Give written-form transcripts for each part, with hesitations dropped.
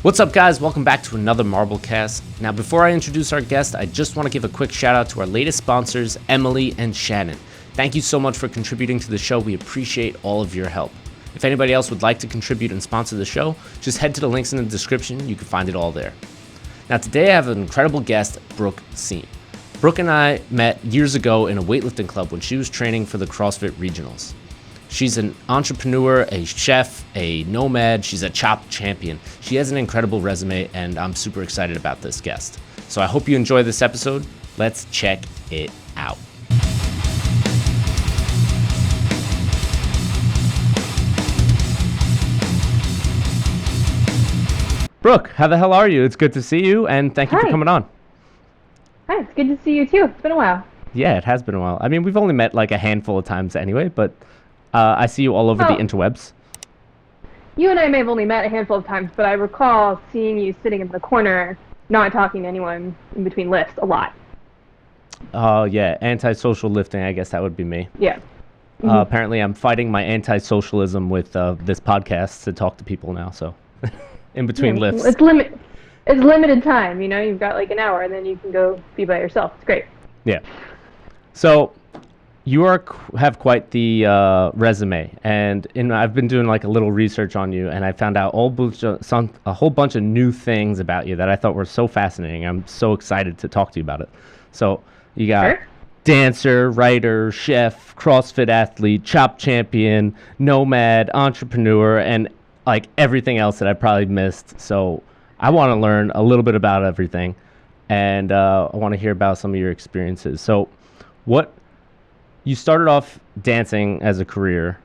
What's up, guys? Welcome back to another MarbleCast. Now, before I introduce our guest, I just want to give a quick shout out to our latest sponsors, Emily and Shannon. Thank you so much for contributing to the show. We appreciate all of your help. If anybody else would like to contribute and sponsor the show, just head to the links in the description. You can find it all there. Now, today I have an incredible guest, Brooke Siem. Brooke and I met years ago in a weightlifting club when she was training for the CrossFit Regionals. She's an entrepreneur, a chef, a nomad. She's a chop champion. She has an incredible resume, and I'm super excited about this guest. So I hope you enjoy this episode. Let's check it out. Brooke, how the hell are you? It's good to see you, and thank you for coming on. Hi, it's good to see you too. It's been a while. Yeah, it has been a while. I mean, we've only met like a handful of times anyway, but I see you all over the interwebs. You and I may have only met a handful of times, but I recall seeing you sitting in the corner, not talking to anyone in between lifts a lot. Oh, yeah. Antisocial lifting, I guess that would be me. Yeah. Mm-hmm. Apparently, I'm fighting my anti-socialism with this podcast to talk to people now, so in between lifts. It's limited time, you know? You've got like an hour, and then you can go be by yourself. It's great. Yeah. So you have quite the resume, and I've been doing like a little research on you, and I found out a whole bunch of new things about you that I thought were so fascinating. I'm so excited to talk to you about it. So you got dancer, writer, chef, CrossFit athlete, chop champion, nomad, entrepreneur, and like everything else that I probably missed. So I want to learn a little bit about everything, and I want to hear about some of your experiences. So you started off dancing as a career,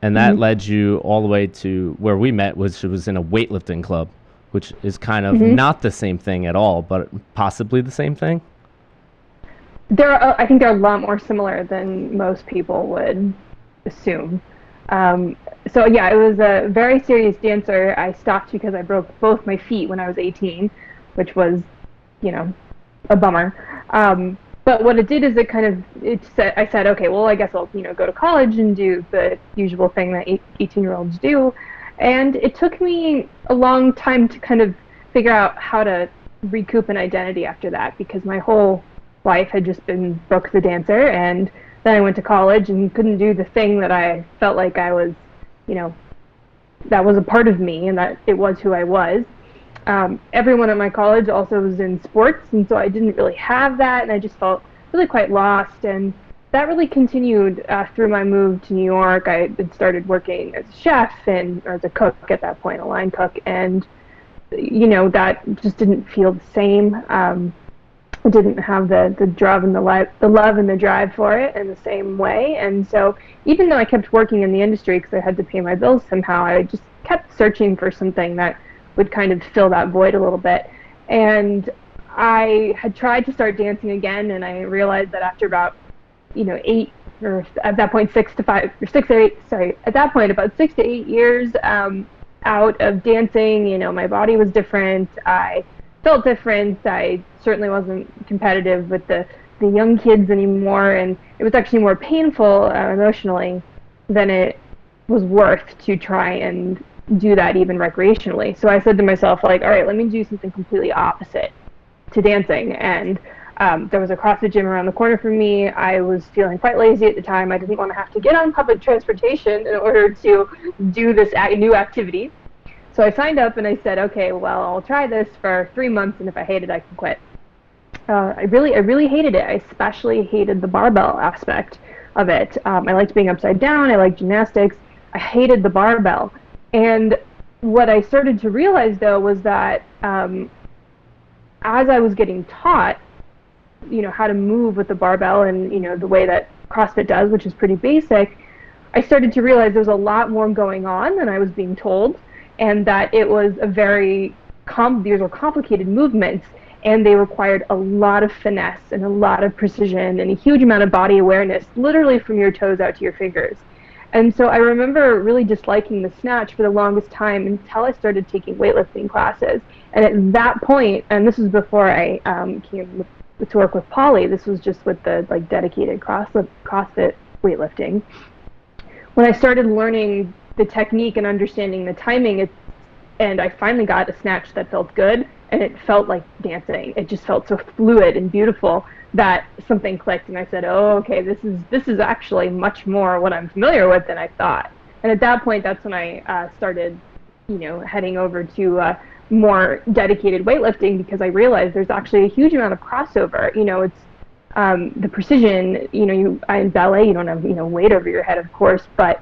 and that led you all the way to where we met, which was in a weightlifting club, which is kind of not the same thing at all, but possibly the same thing. I think they're a lot more similar than most people would assume. So yeah, I was a very serious dancer. I stopped because I broke both my feet when I was 18, which was, a bummer. But what it did is I said, okay, well, I guess I'll, go to college and do the usual thing that 18-year-olds do. And it took me a long time to kind of figure out how to recoup an identity after that, because my whole life had just been Brooke the dancer. And then I went to college and couldn't do the thing that I felt like I was, that was a part of me and that it was who I was. Everyone at my college also was in sports, and so I didn't really have that, and I just felt really quite lost. And that really continued through my move to New York. I had started working as a chef or as a cook at that point, a line cook, and that just didn't feel the same. I didn't have the drive and the love and the drive for it in the same way. And so even though I kept working in the industry because I had to pay my bills somehow, I just kept searching for something that would kind of fill that void a little bit. And I had tried to start dancing again, and I realized that after about, 8, or at that point 6 or 8, at that point about 6 to 8 years out of dancing, my body was different. I felt different. I certainly wasn't competitive with the young kids anymore, and it was actually more painful emotionally than it was worth to try and do that even recreationally. So I said to myself, like, all right, let me do something completely opposite to dancing. And there was a CrossFit gym around the corner from me. I was feeling quite lazy at the time. I didn't want to have to get on public transportation in order to do this new activity. So I signed up and I said, okay, well, I'll try this for 3 months, and if I hate it, I can quit. I really hated it. I especially hated the barbell aspect of it. I liked being upside down. I liked gymnastics. I hated the barbell. And what I started to realize, though, was that as I was getting taught, how to move with the barbell and, the way that CrossFit does, which is pretty basic, I started to realize there was a lot more going on than I was being told, and that it was these were complicated movements, and they required a lot of finesse and a lot of precision and a huge amount of body awareness, literally from your toes out to your fingers. And so I remember really disliking the snatch for the longest time until I started taking weightlifting classes. And at that point, and this was before I came to work with Polly, this was just with the dedicated CrossFit weightlifting. When I started learning the technique and understanding the timing, and I finally got a snatch that felt good, and it felt like dancing. It just felt so fluid and beautiful that something clicked, and I said, "Oh, okay, this is actually much more what I'm familiar with than I thought." And at that point, that's when I started, heading over to more dedicated weightlifting, because I realized there's actually a huge amount of crossover. It's the precision. In ballet, you don't have weight over your head, of course, but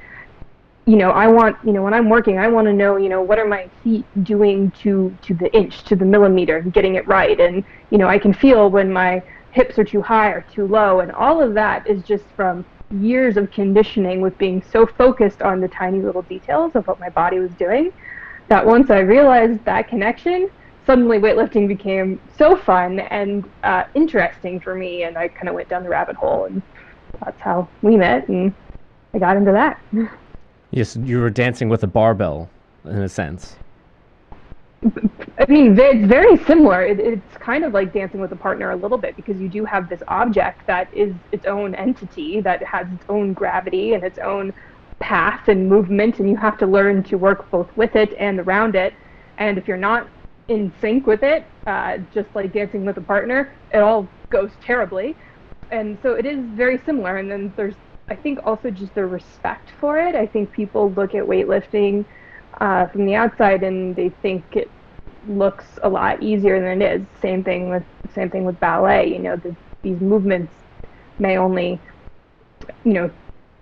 I want, when I'm working, I want to know, what are my feet doing to the inch, to the millimeter, getting it right. And, I can feel when my hips are too high or too low. And all of that is just from years of conditioning with being so focused on the tiny little details of what my body was doing, that once I realized that connection, suddenly weightlifting became so fun and interesting for me. And I kind of went down the rabbit hole, and that's how we met. And I got into that. Yes, you were dancing with a barbell, in a sense. I mean, it's very similar. It's kind of like dancing with a partner a little bit, because you do have this object that is its own entity, that has its own gravity and its own path and movement, and you have to learn to work both with it and around it. And if you're not in sync with it, just like dancing with a partner, it all goes terribly. And so it is very similar. And then there's, I think, also just the respect for it. I think people look at weightlifting from the outside and they think it looks a lot easier than it is. Same thing with ballet. These movements may only,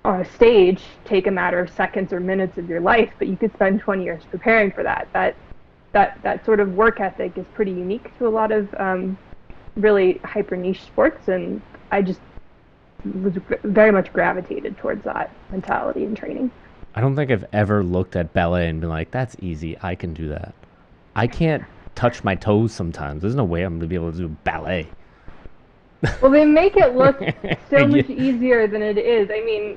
on a stage take a matter of seconds or minutes of your life, but you could spend 20 years preparing for that. That sort of work ethic is pretty unique to a lot of really hyper niche sports, and I just was very much gravitated towards that mentality and training. I don't think I've ever looked at ballet and been like, that's easy, I can do that. I can't touch my toes sometimes. There's no way I'm going to be able to do ballet. Well, they make it look so much easier than it is. I mean,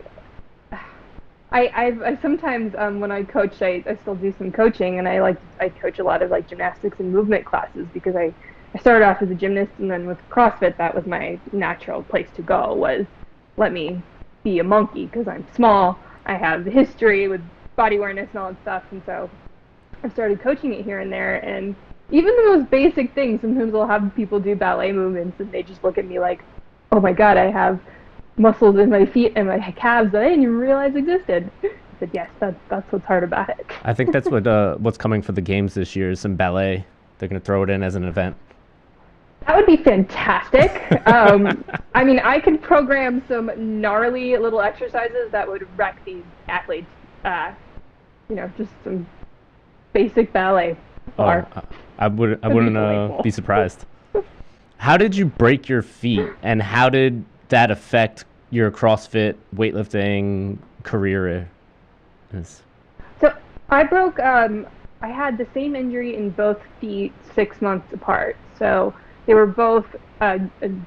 I sometimes, when I coach, I still do some coaching, and I coach a lot of like gymnastics and movement classes, because I started off as a gymnast, and then with CrossFit, that was my natural place to go, was let me be a monkey, because I'm small, I have the history with body awareness and all that stuff, and so I started coaching it here and there. And even the most basic things, sometimes I'll have people do ballet movements, and they just look at me like, oh my god, I have muscles in my feet and my calves that I didn't even realize existed. I said, yes, that's what's hard about it. I think that's what's coming for the games this year is some ballet. They're going to throw it in as an event. That would be fantastic. I mean, I could program some gnarly little exercises that would wreck these athletes. Just some basic ballet. I wouldn't be surprised. How did you break your feet, and how did that affect your CrossFit weightlifting career? So I broke. I had the same injury in both feet 6 months apart. So they were both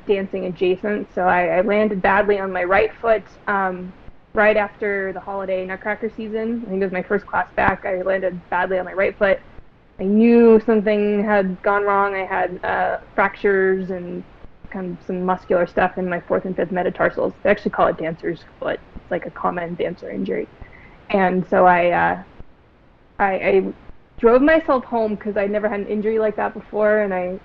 dancing adjacent. So I landed badly on my right foot right after the holiday Nutcracker season. I think it was my first class back. I landed badly on my right foot. I knew something had gone wrong. I had fractures and kind of some muscular stuff in my fourth and fifth metatarsals. They actually call it dancer's foot. It's like a common dancer injury. And so I drove myself home, because I'd never had an injury like that before, and I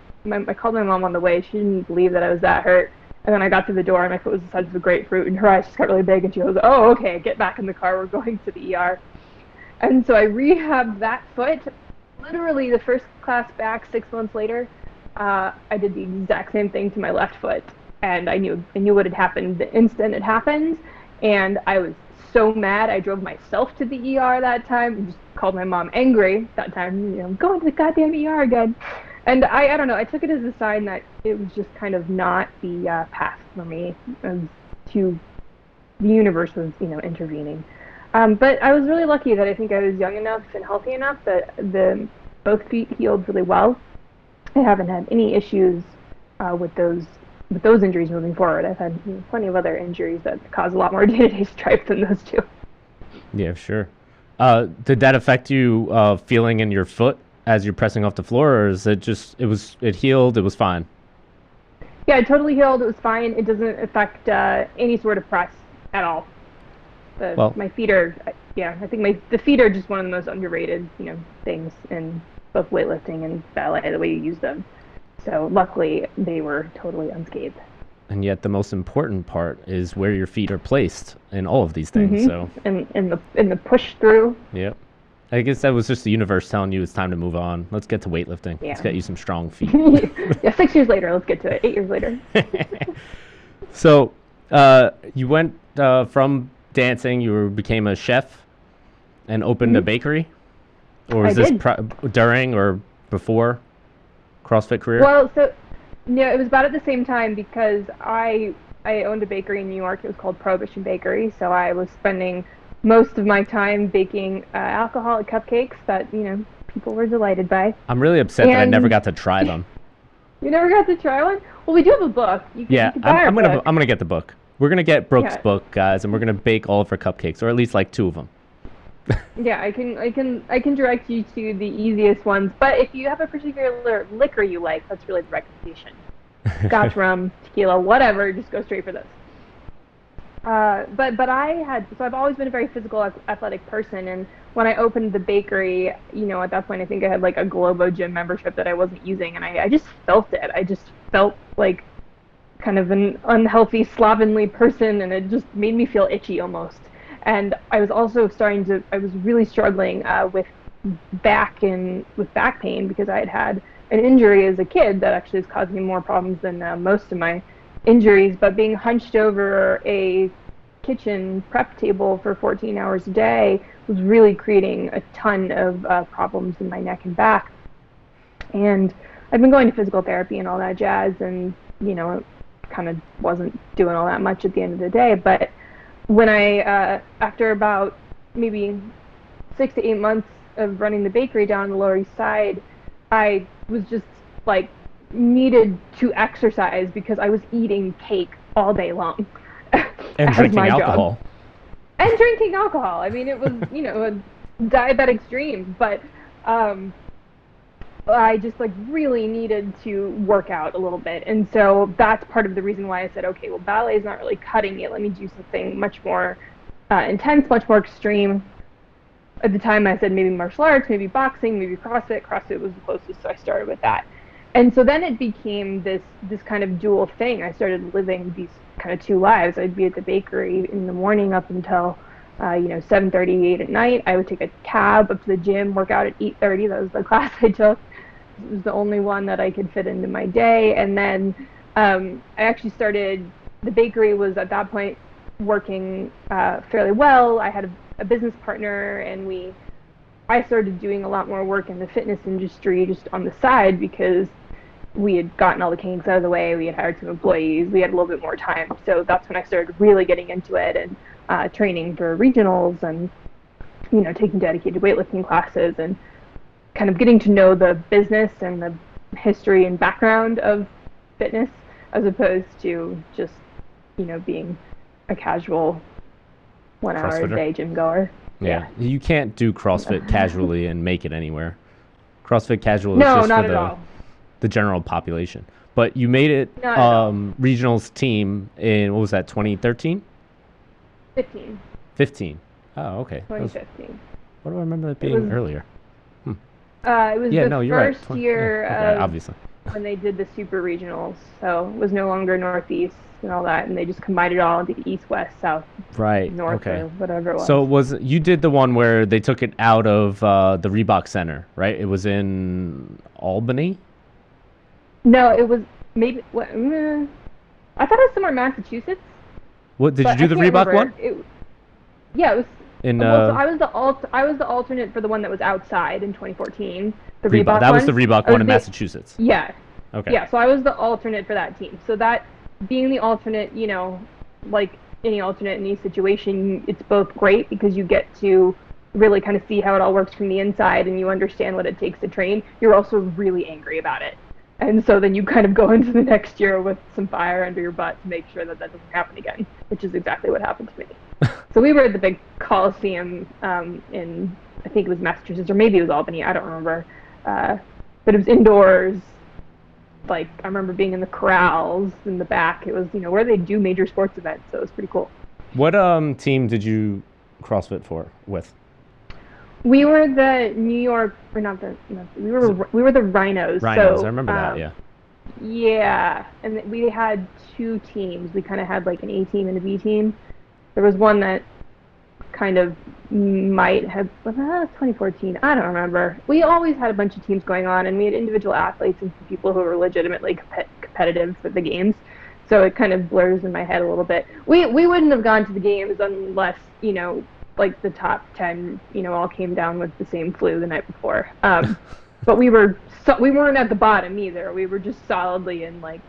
called my mom on the way. She didn't believe that I was that hurt. And then I got to the door, and my foot was the size of a grapefruit, and her eyes just got really big, and she goes, oh, okay, get back in the car, we're going to the ER. And so I rehabbed that foot. Literally the first class back 6 months later, I did the exact same thing to my left foot, and I knew what had happened the instant it happened, and I was so mad. I drove myself to the ER that time, and just called my mom angry that time, I'm going to the goddamn ER again. And I don't know, I took it as a sign that it was just kind of not the path for me. The universe was, intervening. But I was really lucky that I think I was young enough and healthy enough that both feet healed really well. I haven't had any issues with those injuries moving forward. I've had plenty of other injuries that cause a lot more day-to-day strife than those two. Yeah, sure. Did that affect you feeling in your foot as you're pressing off the floor, or is it just it healed, it was fine? Yeah, it totally healed, it was fine. It doesn't affect any sort of press at all. My feet are yeah, I think the feet are just one of the most underrated, things in both weightlifting and ballet, the way you use them. So luckily, they were totally unscathed. And yet the most important part is where your feet are placed in all of these things. So And in the push through. yep. I guess that was just the universe telling you it's time to move on. Let's get to weightlifting. Yeah. Let's get you some strong feet. Yeah, 6 years later, let's get to it. 8 years later. So you went from dancing, became a chef and opened a bakery? Or was this during or before CrossFit career? Well, so no, it was about at the same time because I owned a bakery in New York. It was called Prohibition Bakery. So I was spending most of my time baking alcoholic cupcakes that people were delighted by. I'm really upset that I never got to try them. You never got to try one? Well, we do have a book. You can buy I'm gonna get the book. We're gonna get Brooke's book, guys, and we're gonna bake all of her cupcakes, or at least like 2 of them. Yeah, I can direct you to the easiest ones. But if you have a particular liquor you like, that's really the recommendation. Scotch, rum, tequila, whatever. Just go straight for this. But I've always been a very physical, athletic person, and when I opened the bakery, at that point I think I had like a Globo gym membership that I wasn't using, and I just felt it. I just felt like kind of an unhealthy, slovenly person, and it just made me feel itchy almost. And I was also I was really struggling with back pain because I had an injury as a kid that actually is causing me more problems than most of my injuries. But being hunched over a kitchen prep table for 14 hours a day was really creating a ton of problems in my neck and back. And I've been going to physical therapy and all that jazz, and it kind of wasn't doing all that much at the end of the day. But when I, after about maybe 6 to 8 months of running the bakery down on the Lower East Side, I was just like needed to exercise because I was eating cake all day long. And drinking alcohol. And drinking alcohol. I mean, it was, a diabetic dream, but I just like really needed to work out a little bit. And so that's part of the reason why I said, okay, well, ballet is not really cutting it. Let me do something much more intense, much more extreme. At the time I said maybe martial arts, maybe boxing, maybe CrossFit. CrossFit was the closest, so I started with that. And so then it became this kind of dual thing. I started living these kind of 2 lives. I'd be at the bakery in the morning up until 7:30, 8 at night. I would take a cab up to the gym, work out at 8:30. That was the class I took. It was the only one that I could fit into my day. And then I actually started, the bakery was at that point working fairly well. I had a business partner, and I started doing a lot more work in the fitness industry just on the side because we had gotten all the kinks out of the way. We had hired some employees. We had a little bit more time. So that's when I started really getting into it and training for regionals and, taking dedicated weightlifting classes and kind of getting to know the business and the history and background of fitness as opposed to just, being a casual 1 hour a day gym goer. Yeah. You can't do CrossFit casually and make it anywhere. CrossFit casual is just for the general population. But you made it regionals team in, what was that, 2013? 15. 15. Oh, okay. 2015. What do I remember that being earlier? It was the first year obviously. when they did the super regionals. So it was no longer Northeast and all that, and they just combined it all into East, West, South, North, or whatever it was. So you did the one where they took it out of the Reebok Center, right? It was in Albany? No, it was maybe. I thought it was somewhere in Massachusetts. What did you do the Reebok one? Yeah, it was. In, so I was the alternate for the one that was outside in 2014. The Reebok that one. was the Reebok one in Massachusetts. Yeah. Okay. Yeah, so I was the alternate for that team. So that being the alternate, like any alternate in any situation, it's both great because you get to really kind of see how it all works from the inside and you understand what it takes to train. You're also really angry about it. And so then you kind of go into the next year with some fire under your butt to make sure that doesn't happen again, which is exactly what happened to me. So we were at the big Coliseum in, I think it was Massachusetts, or maybe it was Albany, I don't remember. But it was indoors. Like, I remember being in the corrals in the back. It was, where they do major sports events, so it was pretty cool. What team did you CrossFit with? We were the New York, or not the, no, we were the Rhinos. Rhinos, So, I remember that, yeah. yeah, and we had two teams. We kind of had like an A team and a B team. There was one that kind of might have, was that 2014? I don't remember. We always had a bunch of teams going on, and we had individual athletes and people who were legitimately competitive for the games. So it kind of blurs in my head a little bit. We wouldn't have gone to the games unless, like the top 10, all came down with the same flu the night before. But we weren't at the bottom either. We were just solidly in like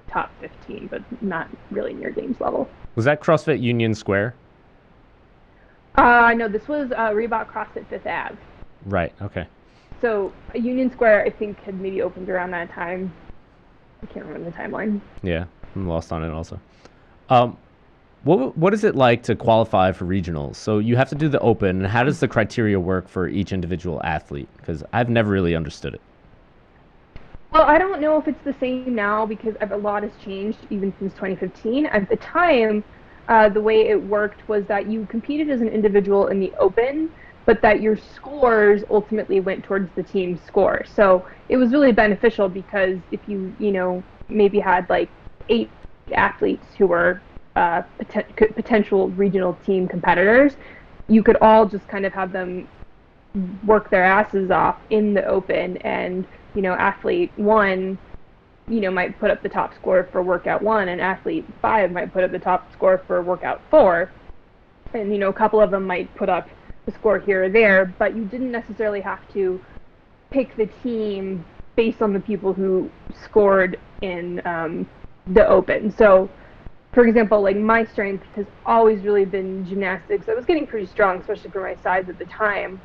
top 15, but not really near games level. Was that CrossFit Union Square? No, this was Reebok CrossFit Fifth Ave. Right, okay. So Union Square, I think, had maybe opened around that time. I can't remember the timeline. Yeah, I'm lost on it also. What is it like to qualify for regionals? So you have to do the open, and how does the criteria work for each individual athlete? Because I've never really understood it. Well, I don't know if it's the same now because a lot has changed even since 2015. At the time, the way it worked was that you competed as an individual in the open, but that your scores ultimately went towards the team's score. So it was really beneficial because if you, maybe had like 8 athletes who were potential regional team competitors, you could all just kind of have them work their asses off in the open, and athlete 1 might put up the top score for workout 1, and athlete 5 might put up the top score for workout 4, and a couple of them might put up the score here or there, but you didn't necessarily have to pick the team based on the people who scored in the open. So for example, like my strength has always really been gymnastics. I was getting pretty strong, especially for my size at the time,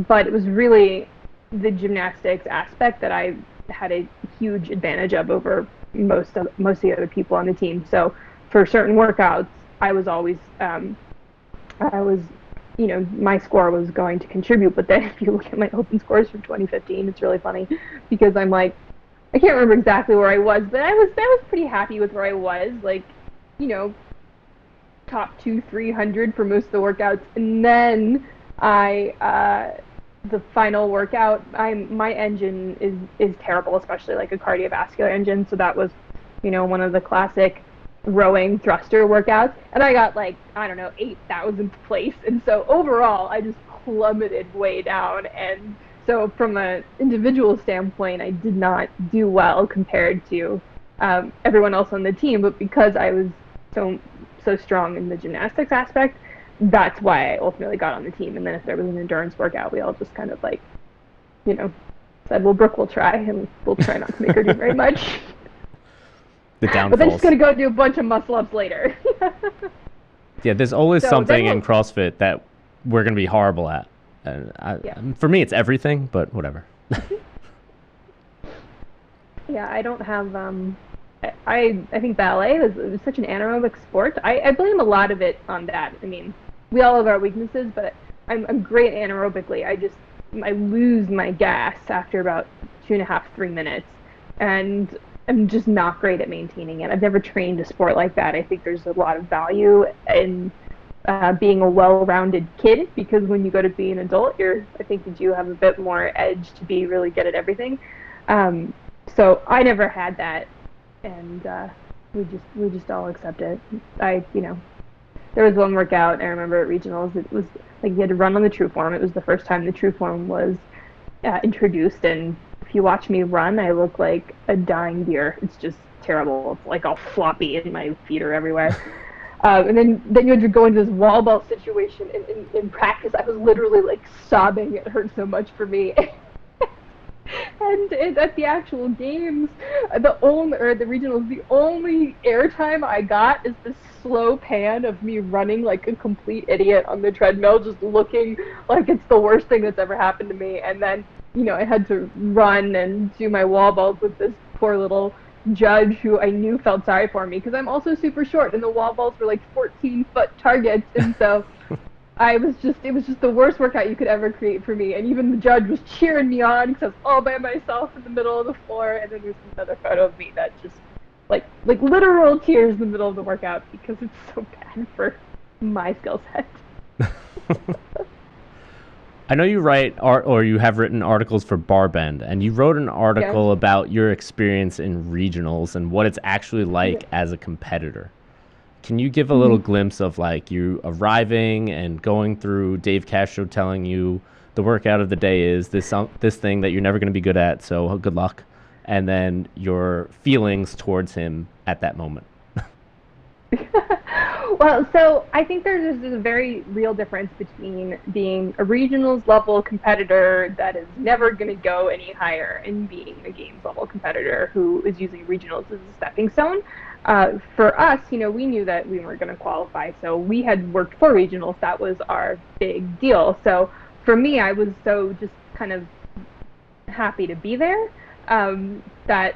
but it was really the gymnastics aspect that I had a huge advantage of over most of the other people on the team. So for certain workouts, I was always, my score was going to contribute. But then if you look at my open scores from 2015, it's really funny because I'm like, I can't remember exactly where I was, but I was pretty happy with where I was, like, top 200-300 for most of the workouts. And then the final workout, my engine is terrible, especially like a cardiovascular engine. So that was, one of the classic rowing thruster workouts, and I got like, I don't know, 8,000th place. And so overall, I just plummeted way down. And so from an individual standpoint, I did not do well compared to everyone else on the team. But because I was so strong in the gymnastics aspect, that's why I ultimately got on the team. And then if there was an endurance workout, we all just kind of like, said, well, Brooke will try, and we'll try not to make her do very much. The downfalls. But then she's going to go do a bunch of muscle-ups later. Yeah, there's always something in CrossFit that we're going to be horrible at. And for me, it's everything, but whatever. Yeah, I don't have... I think ballet is such an anaerobic sport. I blame a lot of it on that. I mean, we all have our weaknesses, but I'm great anaerobically. I lose my gas after about 2.5, 3 minutes, and I'm just not great at maintaining it. I've never trained a sport like that. I think there's a lot of value in being a well-rounded kid, because when you go to be an adult, I think you do have a bit more edge to be really good at everything. So I never had that, and we just all accept it. There was one workout I remember at regionals. It was like you had to run on the true form. It was the first time the true form was introduced, and if you watch me run, I look like a dying deer. It's just terrible. It's like all floppy, and my feet are everywhere. And then you had to go into this wall ball situation. In practice, I was literally like sobbing. It hurt so much for me. And at the actual games, the regionals, the only airtime I got is this slow pan of me running like a complete idiot on the treadmill, just looking like it's the worst thing that's ever happened to me. And then, I had to run and do my wall balls with this poor little judge who I knew felt sorry for me, because I'm also super short, and the wall balls were like 14-foot targets, and so it was just the worst workout you could ever create for me. And even the judge was cheering me on because I was all by myself in the middle of the floor. And then there's another photo of me that just like literal tears in the middle of the workout because it's so bad for my skill set. I know you write art, or you have written articles for Barbend, and you wrote an article Yes. about your experience in regionals and what it's actually like as a competitor. Can you give a little Mhm. glimpse of like you arriving and going through Dave Castro telling you the workout of the day is this thing that you're never going to be good at, so good luck, and then your feelings towards him at that moment? Well, so I think there's just a very real difference between being a regionals level competitor that is never going to go any higher and being a games level competitor who is using regionals as a stepping stone. For us, we knew that we weren't going to qualify, so we had worked for regionals. That was our big deal. So for me, I was so just kind of happy to be there, that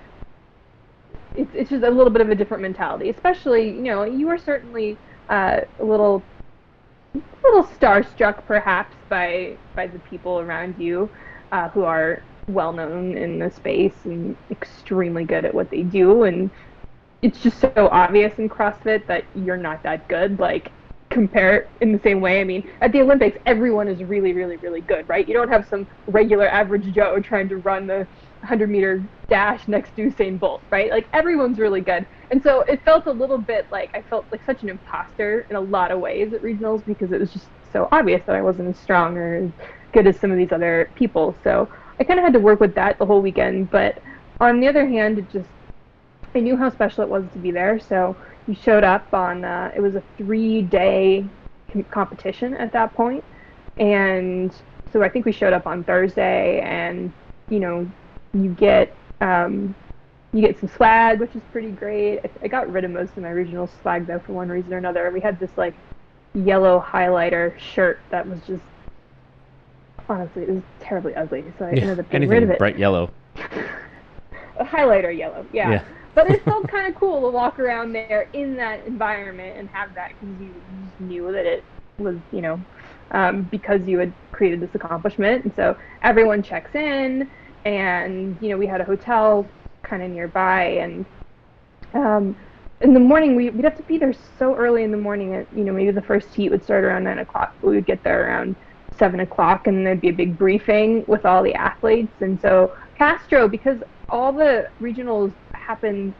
it's just a little bit of a different mentality. Especially, you are certainly a little starstruck perhaps by the people around you, who are well known in the space and extremely good at what they do, and it's just so obvious in CrossFit that you're not that good. Like, compare in the same way. I mean, at the Olympics, everyone is really, really, really good, right? You don't have some regular average Joe trying to run the 100-meter dash next to Usain Bolt, right? Like, everyone's really good. And so it felt a little bit like I felt like such an imposter in a lot of ways at regionals because it was just so obvious that I wasn't as strong or as good as some of these other people. So I kind of had to work with that the whole weekend. But on the other hand, I knew how special it was to be there. So we showed up on, it was a 3-day competition at that point. And so I think we showed up on Thursday, and, you know, you get, you get some swag, which is pretty great. I got rid of most of my regional swag though for one reason or another. We had this like yellow highlighter shirt that was just, honestly, it was terribly ugly. So I Yeah, ended up getting rid of anything it. bright yellow. A highlighter yellow, yeah. Yeah. But it felt kind of cool to walk around there in that environment and have that because you just knew that it was, because you had created this accomplishment. And so everyone checks in, and, we had a hotel kind of nearby. And in the morning, we'd have to be there so early in the morning. Maybe the first heat would start around 9 o'clock, but we would get there around 7 o'clock, and there'd be a big briefing with all the athletes. And so Castro, because all the regionals happened,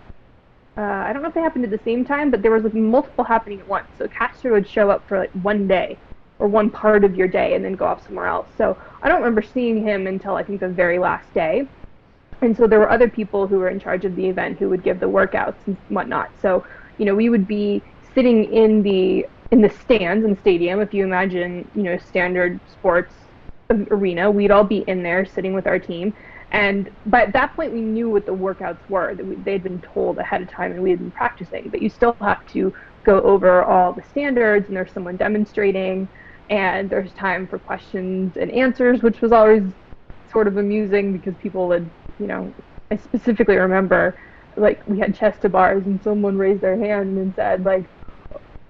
I don't know if they happened at the same time, but there was like multiple happening at once. So Castro would show up for like one day or one part of your day and then go off somewhere else. So I don't remember seeing him until I think the very last day. And so there were other people who were in charge of the event who would give the workouts and whatnot. So, we would be sitting in the stands in the stadium. If you imagine, standard sports arena, we'd all be in there sitting with our team. And by that point, we knew what the workouts were. They had been told ahead of time, and we had been practicing. But you still have to go over all the standards, and there's someone demonstrating, and there's time for questions and answers, which was always sort of amusing because people would, I specifically remember, like, we had chest to bars, and someone raised their hand and said, like,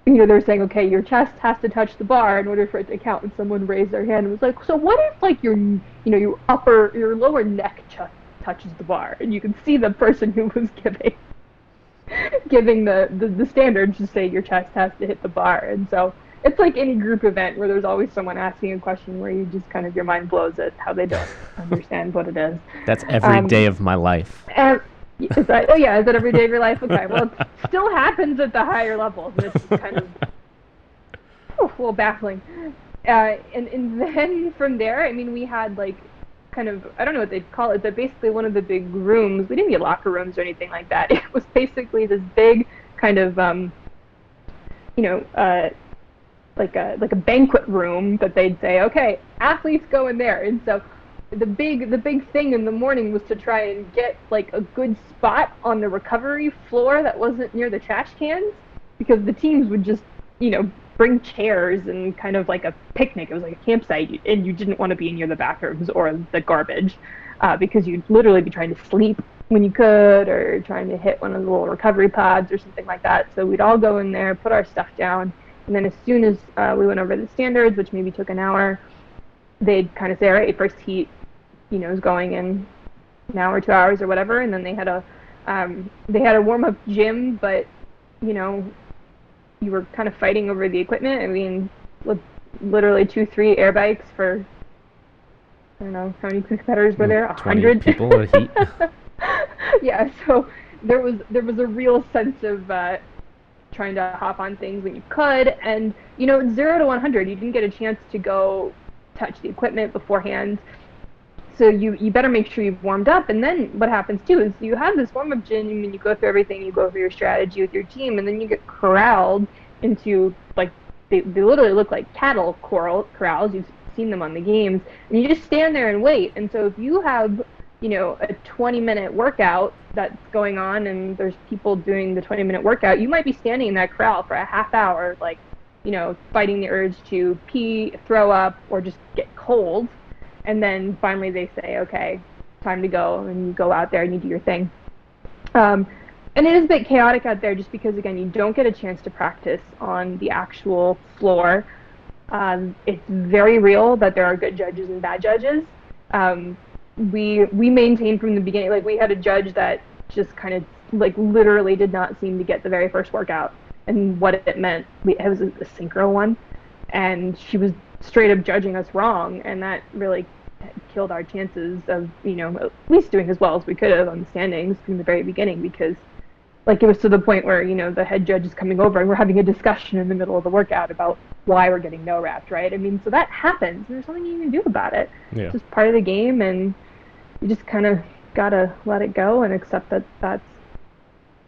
they were saying, okay, your chest has to touch the bar in order for it to count. And someone raised their hand and was like, so what if, like, your lower neck touches the bar? And you could see the person who was giving the standards to say your chest has to hit the bar. And so it's like any group event where there's always someone asking a question where you just kind of, your mind blows at how they don't understand what it is. That's every day of my life. And is that, oh yeah, is that every day of your life? Okay, well, it still happens at the higher levels, and it's just kind of a little baffling. And then from there, I mean, we had like kind of, I don't know what they'd call it, but basically one of the big rooms. We didn't get locker rooms or anything like that. It was basically this big kind of, like a banquet room that they'd say, okay, athletes go in there. And so the big thing in the morning was to try and get like a good spot on the recovery floor that wasn't near the trash cans, because the teams would just, bring chairs and kind of like a picnic. It was like a campsite, and you didn't want to be near the bathrooms or the garbage, because you'd literally be trying to sleep when you could, or trying to hit one of the little recovery pods or something like that. So we'd all go in there, put our stuff down, and then as soon as we went over the standards, which maybe took an hour, they'd kind of say, all right, first heat, is going in an hour, 2 hours or whatever. And then they had a warm-up gym, but, you were kind of fighting over the equipment. I mean, literally 2-3 air bikes for, I don't know, how many competitors were there? 20 100 people at heat. Yeah, so there was a real sense of trying to hop on things when you could, and 0 to 100, you didn't get a chance to go touch the equipment beforehand. So you better make sure you've warmed up, and then what happens too is you have this warm-up gym and you go through everything, you go through your strategy with your team, and then you get corralled into, like, they literally look like cattle corrals. You've seen them on the games, and you just stand there and wait. And so if you have a 20-minute workout that's going on and there's people doing the 20-minute workout, you might be standing in that corral for a half hour, like, fighting the urge to pee, throw up, or just get cold. And then finally they say, okay, time to go, and you go out there and you do your thing. And it is a bit chaotic out there just because, again, you don't get a chance to practice on the actual floor. It's very real that there are good judges and bad judges. We maintained from the beginning, like, we had a judge that just kind of, like, literally did not seem to get the very first workout and what it meant. It was a synchro one, and she was straight up judging us wrong, and that really killed our chances of at least doing as well as we could have on the standings from the very beginning, because, like, it was to the point where the head judge is coming over and we're having a discussion in the middle of the workout about why we're getting no reps, right? I mean, so that happens. There's nothing you can do about it. Yeah. It's just part of the game, and you just kind of gotta let it go and accept that that's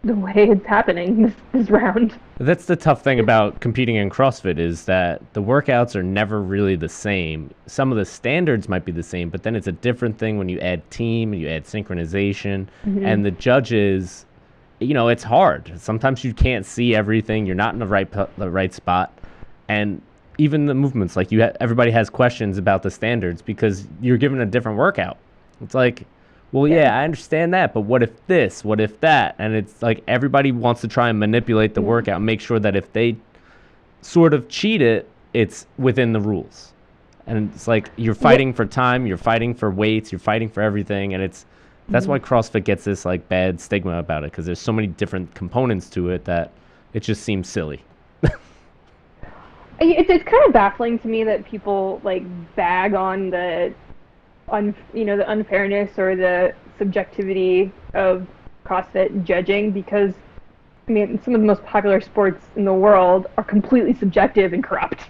the way it's happening this round. That's the tough thing about competing in CrossFit, is that the workouts are never really the same. Some of the standards might be the same, but then it's a different thing when you add team and you add synchronization. And the judges, it's hard. Sometimes you can't see everything. You're not in the right spot. And even the movements, like, everybody has questions about the standards because you're given a different workout. It's like, well, yeah, I understand that, but what if this? What if that? And it's like everybody wants to try and manipulate the workout, make sure that if they sort of cheat it, it's within the rules. And it's like you're fighting for time, you're fighting for weights, you're fighting for everything, and that's why CrossFit gets this, like, bad stigma about it, because there's so many different components to it that it just seems silly. It's kind of baffling to me that people, like, bag on the the unfairness or the subjectivity of CrossFit judging, because, I mean, some of the most popular sports in the world are completely subjective and corrupt.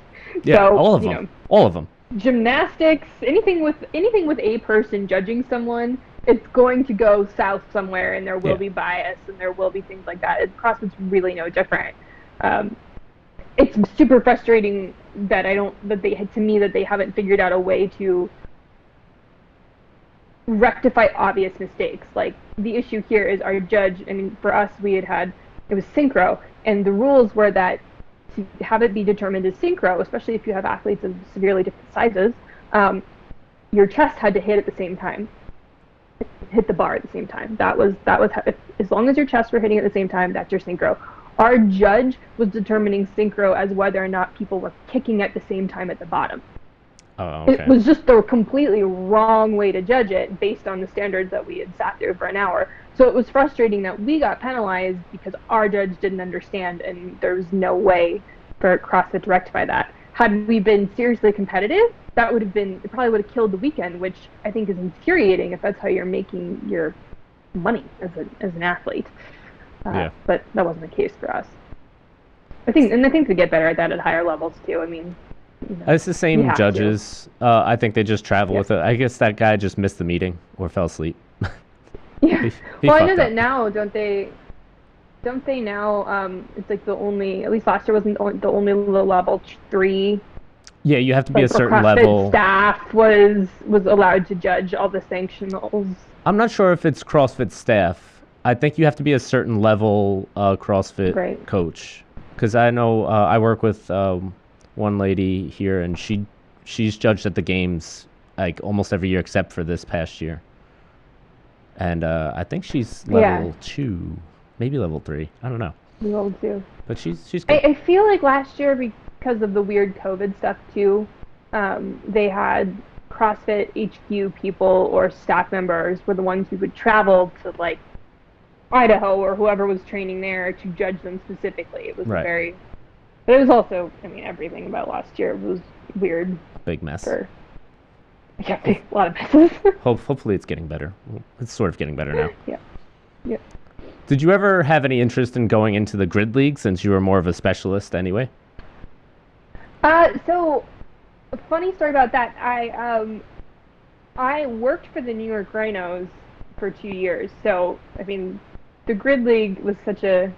Yeah, so, all of them. All of them. Gymnastics, anything with a person judging someone, it's going to go south somewhere, and there will be bias, and there will be things like that. CrossFit's really no different. It's super frustrating that they haven't figured out a way to rectify obvious mistakes. Like, the issue here is our judge, I mean, for us, it was synchro, and the rules were that to have it be determined as synchro, especially if you have athletes of severely different sizes, your chest had to hit at the same time, hit the bar at the same time. That was how, as long as your chests were hitting at the same time, that's your synchro. Our judge was determining synchro as whether or not people were kicking at the same time at the bottom. Oh, okay. It was just the completely wrong way to judge it based on the standards that we had sat through for an hour. So it was frustrating that we got penalized because our judge didn't understand, and there was no way for CrossFit to rectify that. Had we been seriously competitive, it probably would have killed the weekend, which I think is infuriating if that's how you're making your money as an athlete. But that wasn't the case for us. I think we get better at that at higher levels too. I mean, it's the same judges. I think they just travel with it. I guess that guy just missed the meeting or fell asleep. Yeah. Well, I know that now, don't they now, it's like the only, at least last year wasn't the only level 3. Yeah, you have to be a certain CrossFit level. Staff was allowed to judge all the sanctionals. I'm not sure if it's CrossFit staff. I think you have to be a certain level CrossFit coach. Because I know I work with one lady here, and she's judged at the games like almost every year except for this past year. And I think she's level 2, maybe level 3. I don't know. Level 2. But she's good. I feel like last year, because of the weird COVID stuff too, they had CrossFit HQ people or staff members were the ones who would travel to, like, Idaho or whoever was training there to judge them specifically. It was but it was also, I mean, everything about last year was weird. Big mess. For yeah, a lot of messes. Hopefully it's getting better. It's sort of getting better now. Yeah. Yep. Did you ever have any interest in going into the grid league since you were more of a specialist anyway? So a funny story about that. I worked for the New York Rhinos for 2 years. So I mean, the grid league was such a.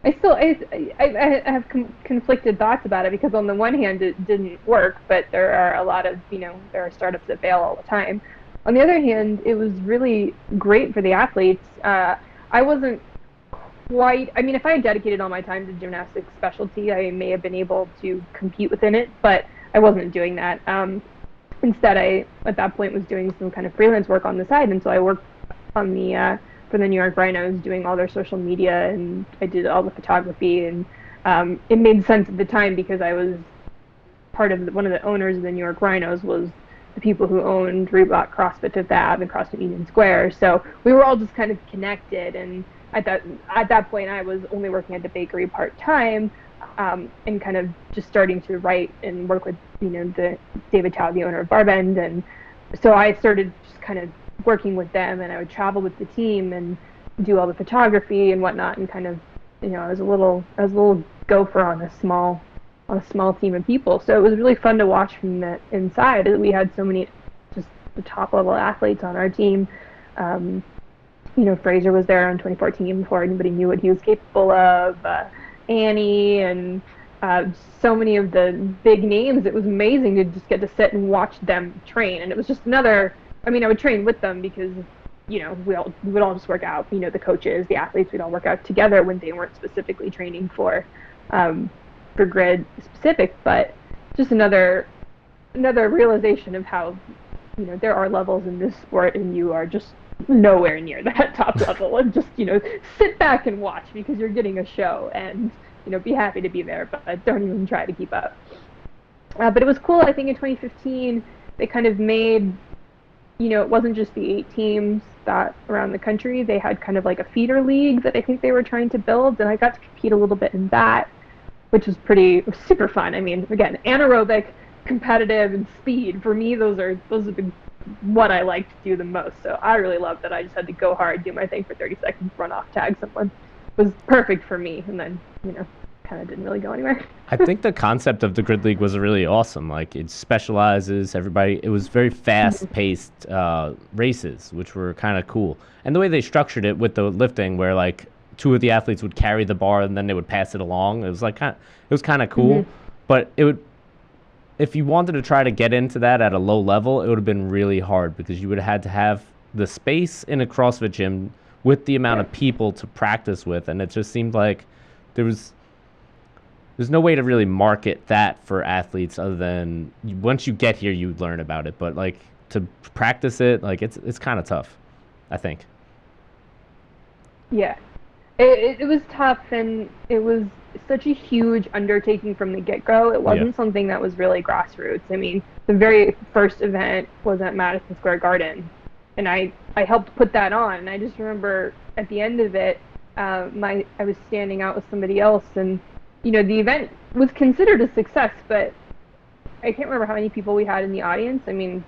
I have conflicted thoughts about it because on the one hand it didn't work, but there are a lot of there are startups that fail all the time. On the other hand, it was really great for the athletes. I wasn't quite. I mean, if I had dedicated all my time to gymnastics specialty, I may have been able to compete within it, but I wasn't doing that. Instead, I at that point was doing some kind of freelance work on the side, and so I worked on the for the New York Rhinos, doing all their social media, and I did all the photography, and it made sense at the time because I was part of one of the owners of the New York Rhinos was the people who owned Reebok, CrossFit Fifth Ave, and CrossFit Union Square. So we were all just kind of connected, and at that point I was only working at the bakery part-time, and kind of just starting to write and work with the David Tao, the owner of Barbend, and so I started just kind of working with them, and I would travel with the team and do all the photography and whatnot, and kind of I was a little gopher on a small team of people. So it was really fun to watch from the inside. We had so many just the top level athletes on our team. Fraser was there in 2014 before anybody knew what he was capable of. Annie and so many of the big names. It was amazing to just get to sit and watch them train, and it was just another. I mean, I would train with them because, we would all just work out. The coaches, the athletes, we'd all work out together when they weren't specifically training for grid specific. But just another realization of how, there are levels in this sport, and you are just nowhere near that top level. And just, sit back and watch because you're getting a show, and be happy to be there, but don't even try to keep up. But it was cool. I think in 2015 they kind of made. It wasn't just the 8 teams that around the country. They had kind of like a feeder league that I think they were trying to build, and I got to compete a little bit in that, which was super fun. I mean, again, anaerobic, competitive, and speed. For me, those are what I like to do the most. So I really loved that. I just had to go hard, do my thing for 30 seconds, run off, tag someone. It was perfect for me, and then, kind of didn't really go anywhere. I think the concept of the grid league was really awesome. Like, it specializes everybody. It was very fast-paced races, which were kind of cool. And the way they structured it with the lifting, where like 2 of the athletes would carry the bar and then they would pass it along. It was like it was kind of cool. But if you wanted to try to get into that at a low level, it would have been really hard because you would have had to have the space in a CrossFit gym with the amount of people to practice with, and it just seemed like there's no way to really market that for athletes other than once you get here you learn about it, but like to practice it, like it's kind of tough, I think. Yeah, it was tough, and it was such a huge undertaking from the get-go. It wasn't something that was really grassroots. I mean, the very first event was at Madison Square Garden, and I helped put that on, and I just remember at the end of it, I was standing out with somebody else, and the event was considered a success, but I can't remember how many people we had in the audience. I mean,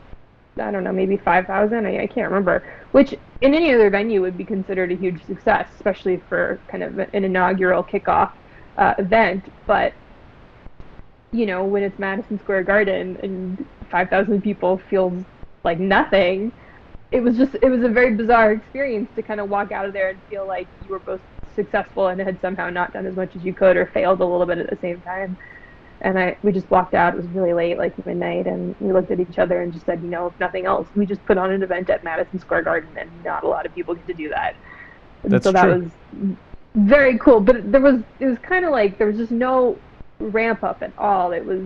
I don't know, maybe 5,000. I can't remember, which in any other venue would be considered a huge success, especially for kind of an inaugural kickoff event. But when it's Madison Square Garden and 5,000 people feels like nothing, it was a very bizarre experience to kind of walk out of there and feel like you were both successful and had somehow not done as much as you could or failed a little bit at the same time. And we just walked out. It was really late, like midnight, and we looked at each other and just said, if nothing else, we just put on an event at Madison Square Garden, and not a lot of people get to do that. And so that was very cool. But it was kind of like there was just no ramp up at all. It was,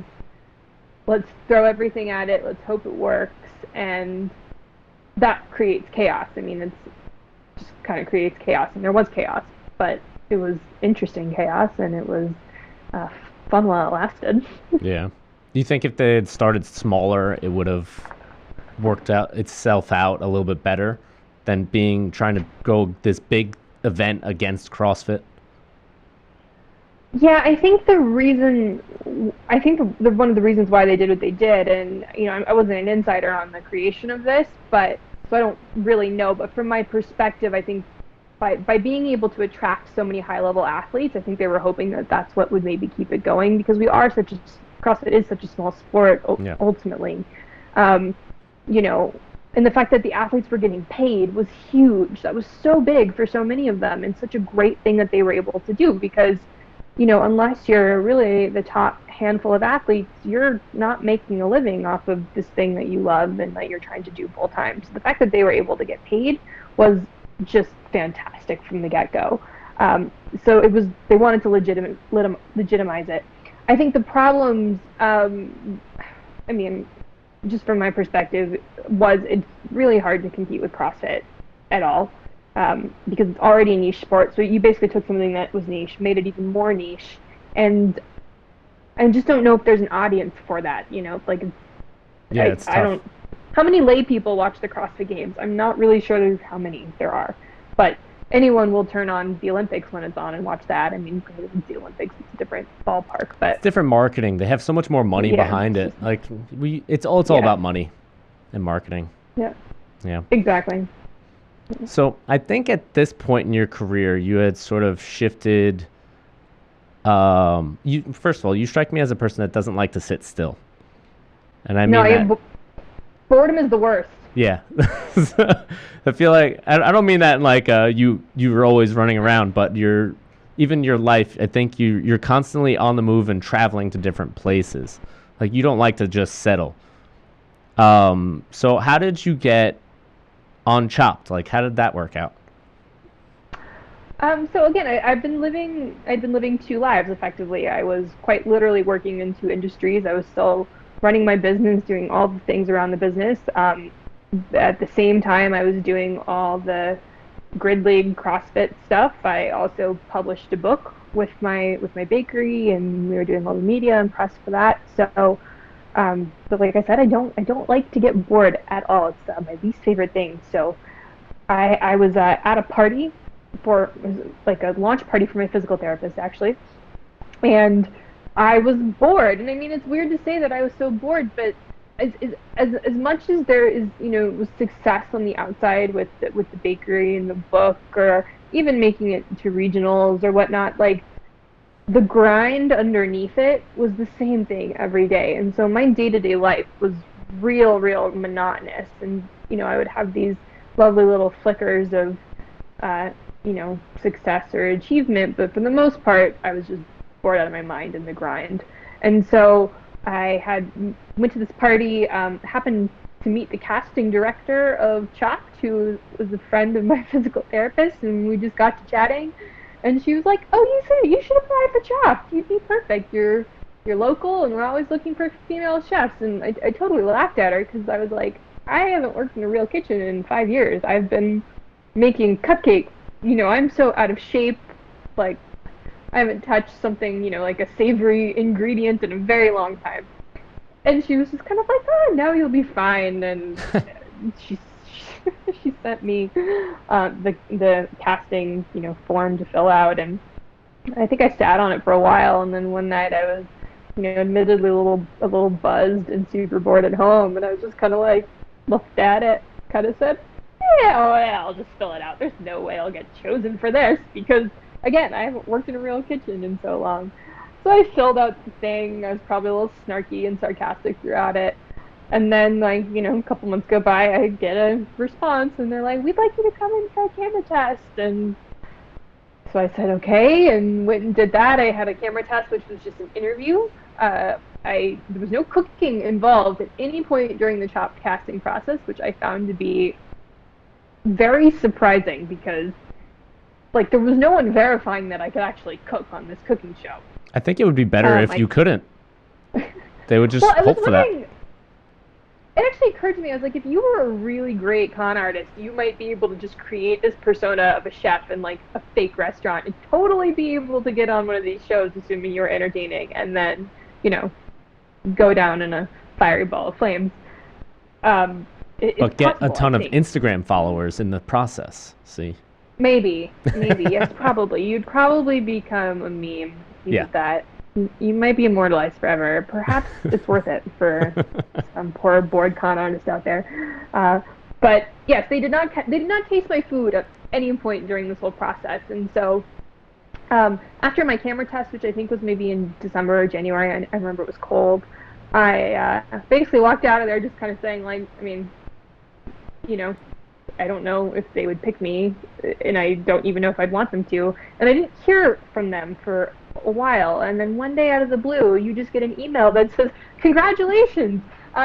let's throw everything at it, let's hope it works, and that creates chaos. I mean, it's just kind of creates chaos, and there was chaos, but it was interesting chaos, and it was fun while it lasted. Yeah. Do you think if they had started smaller, it would have worked out itself out a little bit better than trying to go this big event against CrossFit? Yeah, I think one of the reasons why they did what they did, and I wasn't an insider on the creation of this, but so I don't really know. But from my perspective, I think by being able to attract so many high level athletes, I think they were hoping that that's what would maybe keep it going, because CrossFit is such a small sport Yeah. ultimately. Um, you know, and the fact that the athletes were getting paid was huge. That was so big for so many of them, and such a great thing that they were able to do, because unless you're really the top handful of athletes, you're not making a living off of this thing that you love and that you're trying to do full time. So the fact that they were able to get paid was just fantastic from the get-go. So they wanted to legitimize it. I think the problems, I mean, just from my perspective, was it's really hard to compete with CrossFit at all, because it's already a niche sport. So you basically took something that was niche, made it even more niche, and I just don't know if there's an audience for that. Like, Yeah, it's tough. I don't. How many lay people watch the CrossFit Games? I'm not really sure how many there are, but anyone will turn on the Olympics when it's on and watch that. I mean, it's the Olympics; it's a different ballpark, but It's different marketing. They have so much more money Yeah. behind it. Like it's all Yeah. about money and marketing. yeah, Yeah. exactly. So I think at this point in your career, you had sort of shifted. You first of all, you strike me as a person that doesn't like to sit still, and I No, mean that. boredom is the worst. Yeah. I feel like I don't mean that in like you were always running around, but even your life, I think you're constantly on the move and traveling to different places. Like you don't like to just settle. So how did you get on Chopped? Like how did that work out? So again, I'd been living two lives effectively. I was quite literally working in two industries. I was still running my business, doing all the things around the business. At the same time, I was doing all the grid league CrossFit stuff. I also published a book with my bakery, and we were doing all the media and press for that. So, but like I said, I don't like to get bored at all. It's my least favorite thing. So I was at a party it was like a launch party for my physical therapist actually, and I was bored. And I mean, it's weird to say that I was so bored, but as much as there is was success on the outside with the bakery and the book, or even making it to regionals or whatnot, like the grind underneath it was the same thing every day. And so my day-to-day life was real monotonous, and I would have these lovely little flickers of success or achievement, but for the most part, I was just bored out of my mind in the grind. And so I went to this party, happened to meet the casting director of Chopped, who was a friend of my physical therapist, and we just got to chatting. And she was like, "Oh, you should apply for Chopped. You'd be perfect. You're local, and we're always looking for female chefs." And I totally laughed at her, because I was like, I haven't worked in a real kitchen in 5 years. I've been making cupcakes. I'm so out of shape. Like, I haven't touched something, like a savory ingredient in a very long time. And she was just kind of like, "Oh, now you'll be fine." And she she sent me the casting, form to fill out, and I think I sat on it for a while. And then one night I was, admittedly a little buzzed and super bored at home, and I was just kind of like looked at it, kind of said, "Yeah, well, I'll just fill it out. There's no way I'll get chosen for this, because again, I haven't worked in a real kitchen in so long." So I filled out the thing. I was probably a little snarky and sarcastic throughout it. And then, like, a couple months go by, I get a response, and they're like, "We'd like you to come in for a camera test." And so I said, okay, and went and did that. I had a camera test, which was just an interview. There was no cooking involved at any point during the Chopped casting process, which I found to be very surprising, because like there was no one verifying that I could actually cook on this cooking show. I think it would be better if you couldn't. They would just Well, I was hope for that. wondering, it actually occurred to me, I was like, if you were a really great con artist, you might be able to just create this persona of a chef in like a fake restaurant and totally be able to get on one of these shows, assuming you're entertaining, and then, go down in a fiery ball of flames. But get possible, a ton I of think. Instagram followers in the process. See? Maybe, yes, probably. You'd probably become a meme you Yeah. did that, you might be immortalized forever. Perhaps it's worth it for some poor bored con artist out there. But yes, they did not taste my food at any point during this whole process. And so after my camera test, which I think was maybe in December or January, I remember it was cold. I basically walked out of there just kind of saying, like, I mean, you know, I don't know if they would pick me, and I don't even know if I'd want them to. And I didn't hear from them for a while. And then one day out of the blue, you just get an email that says, "Congratulations,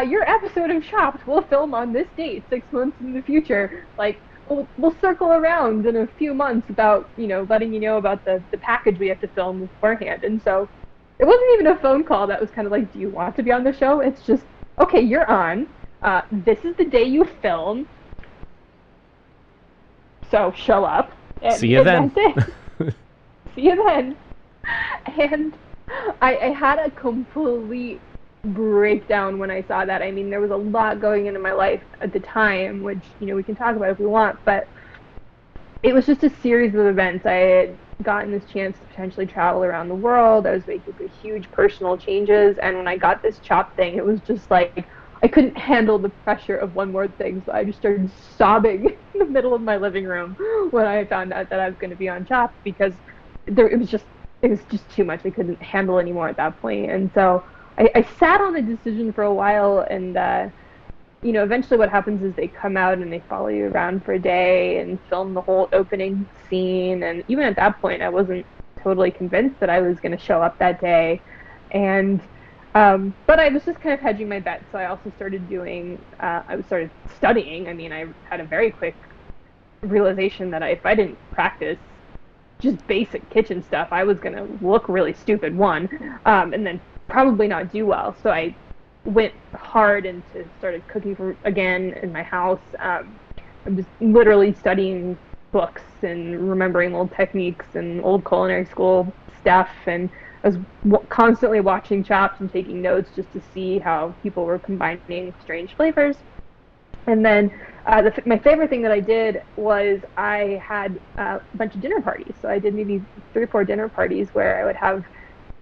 your episode of Chopped will film on this date 6 months in the future. Like, we'll circle around in a few months about, letting you know about the package we have to film beforehand." And so it wasn't even a phone call that was kind of like, "Do you want to be on the show?" It's just, "Okay, you're on. This is the day you film. So show up." And, See you then. That's it. See you then. And I had a complete breakdown when I saw that. I mean, there was a lot going into my life at the time, which, we can talk about if we want, but it was just a series of events. I had gotten this chance to potentially travel around the world. I was making huge personal changes, and when I got this CHOP thing, it was just like, I couldn't handle the pressure of one more thing, so I just started sobbing in the middle of my living room when I found out that I was going to be on CHOP, because it was just too much. I couldn't handle anymore at that point. And so I sat on the decision for a while, and eventually what happens is they come out and they follow you around for a day and film the whole opening scene. And even at that point, I wasn't totally convinced that I was going to show up that day. And but I was just kind of hedging my bet. So I also started started studying. I mean, I had a very quick realization that if I didn't practice just basic kitchen stuff, I was going to look really stupid, one, and then probably not do well. So I went hard into started cooking again in my house. I was literally studying books and remembering old techniques and old culinary school stuff, and I was constantly watching Chops and taking notes just to see how people were combining strange flavors. And then my favorite thing that I did was I had a bunch of dinner parties. So I did maybe 3 or 4 dinner parties where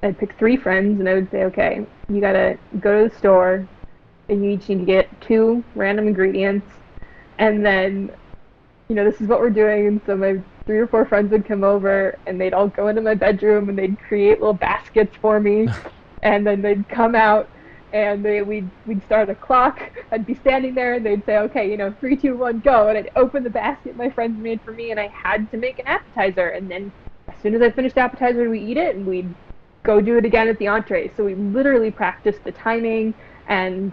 I'd pick 3 friends, and I would say, "Okay, you gotta go to the store, and you each need to get 2 random ingredients, and then, this is what we're doing." And so my 3 or 4 friends would come over, and they'd all go into my bedroom, and they'd create little baskets for me, and then they'd come out, and we'd start a clock. I'd be standing there, and they'd say, "Okay, 3, 2, 1, go," and I'd open the basket my friends made for me, and I had to make an appetizer. And then as soon as I finished the appetizer, we'd eat it, and we'd go do it again at the entree. So we literally practiced the timing, and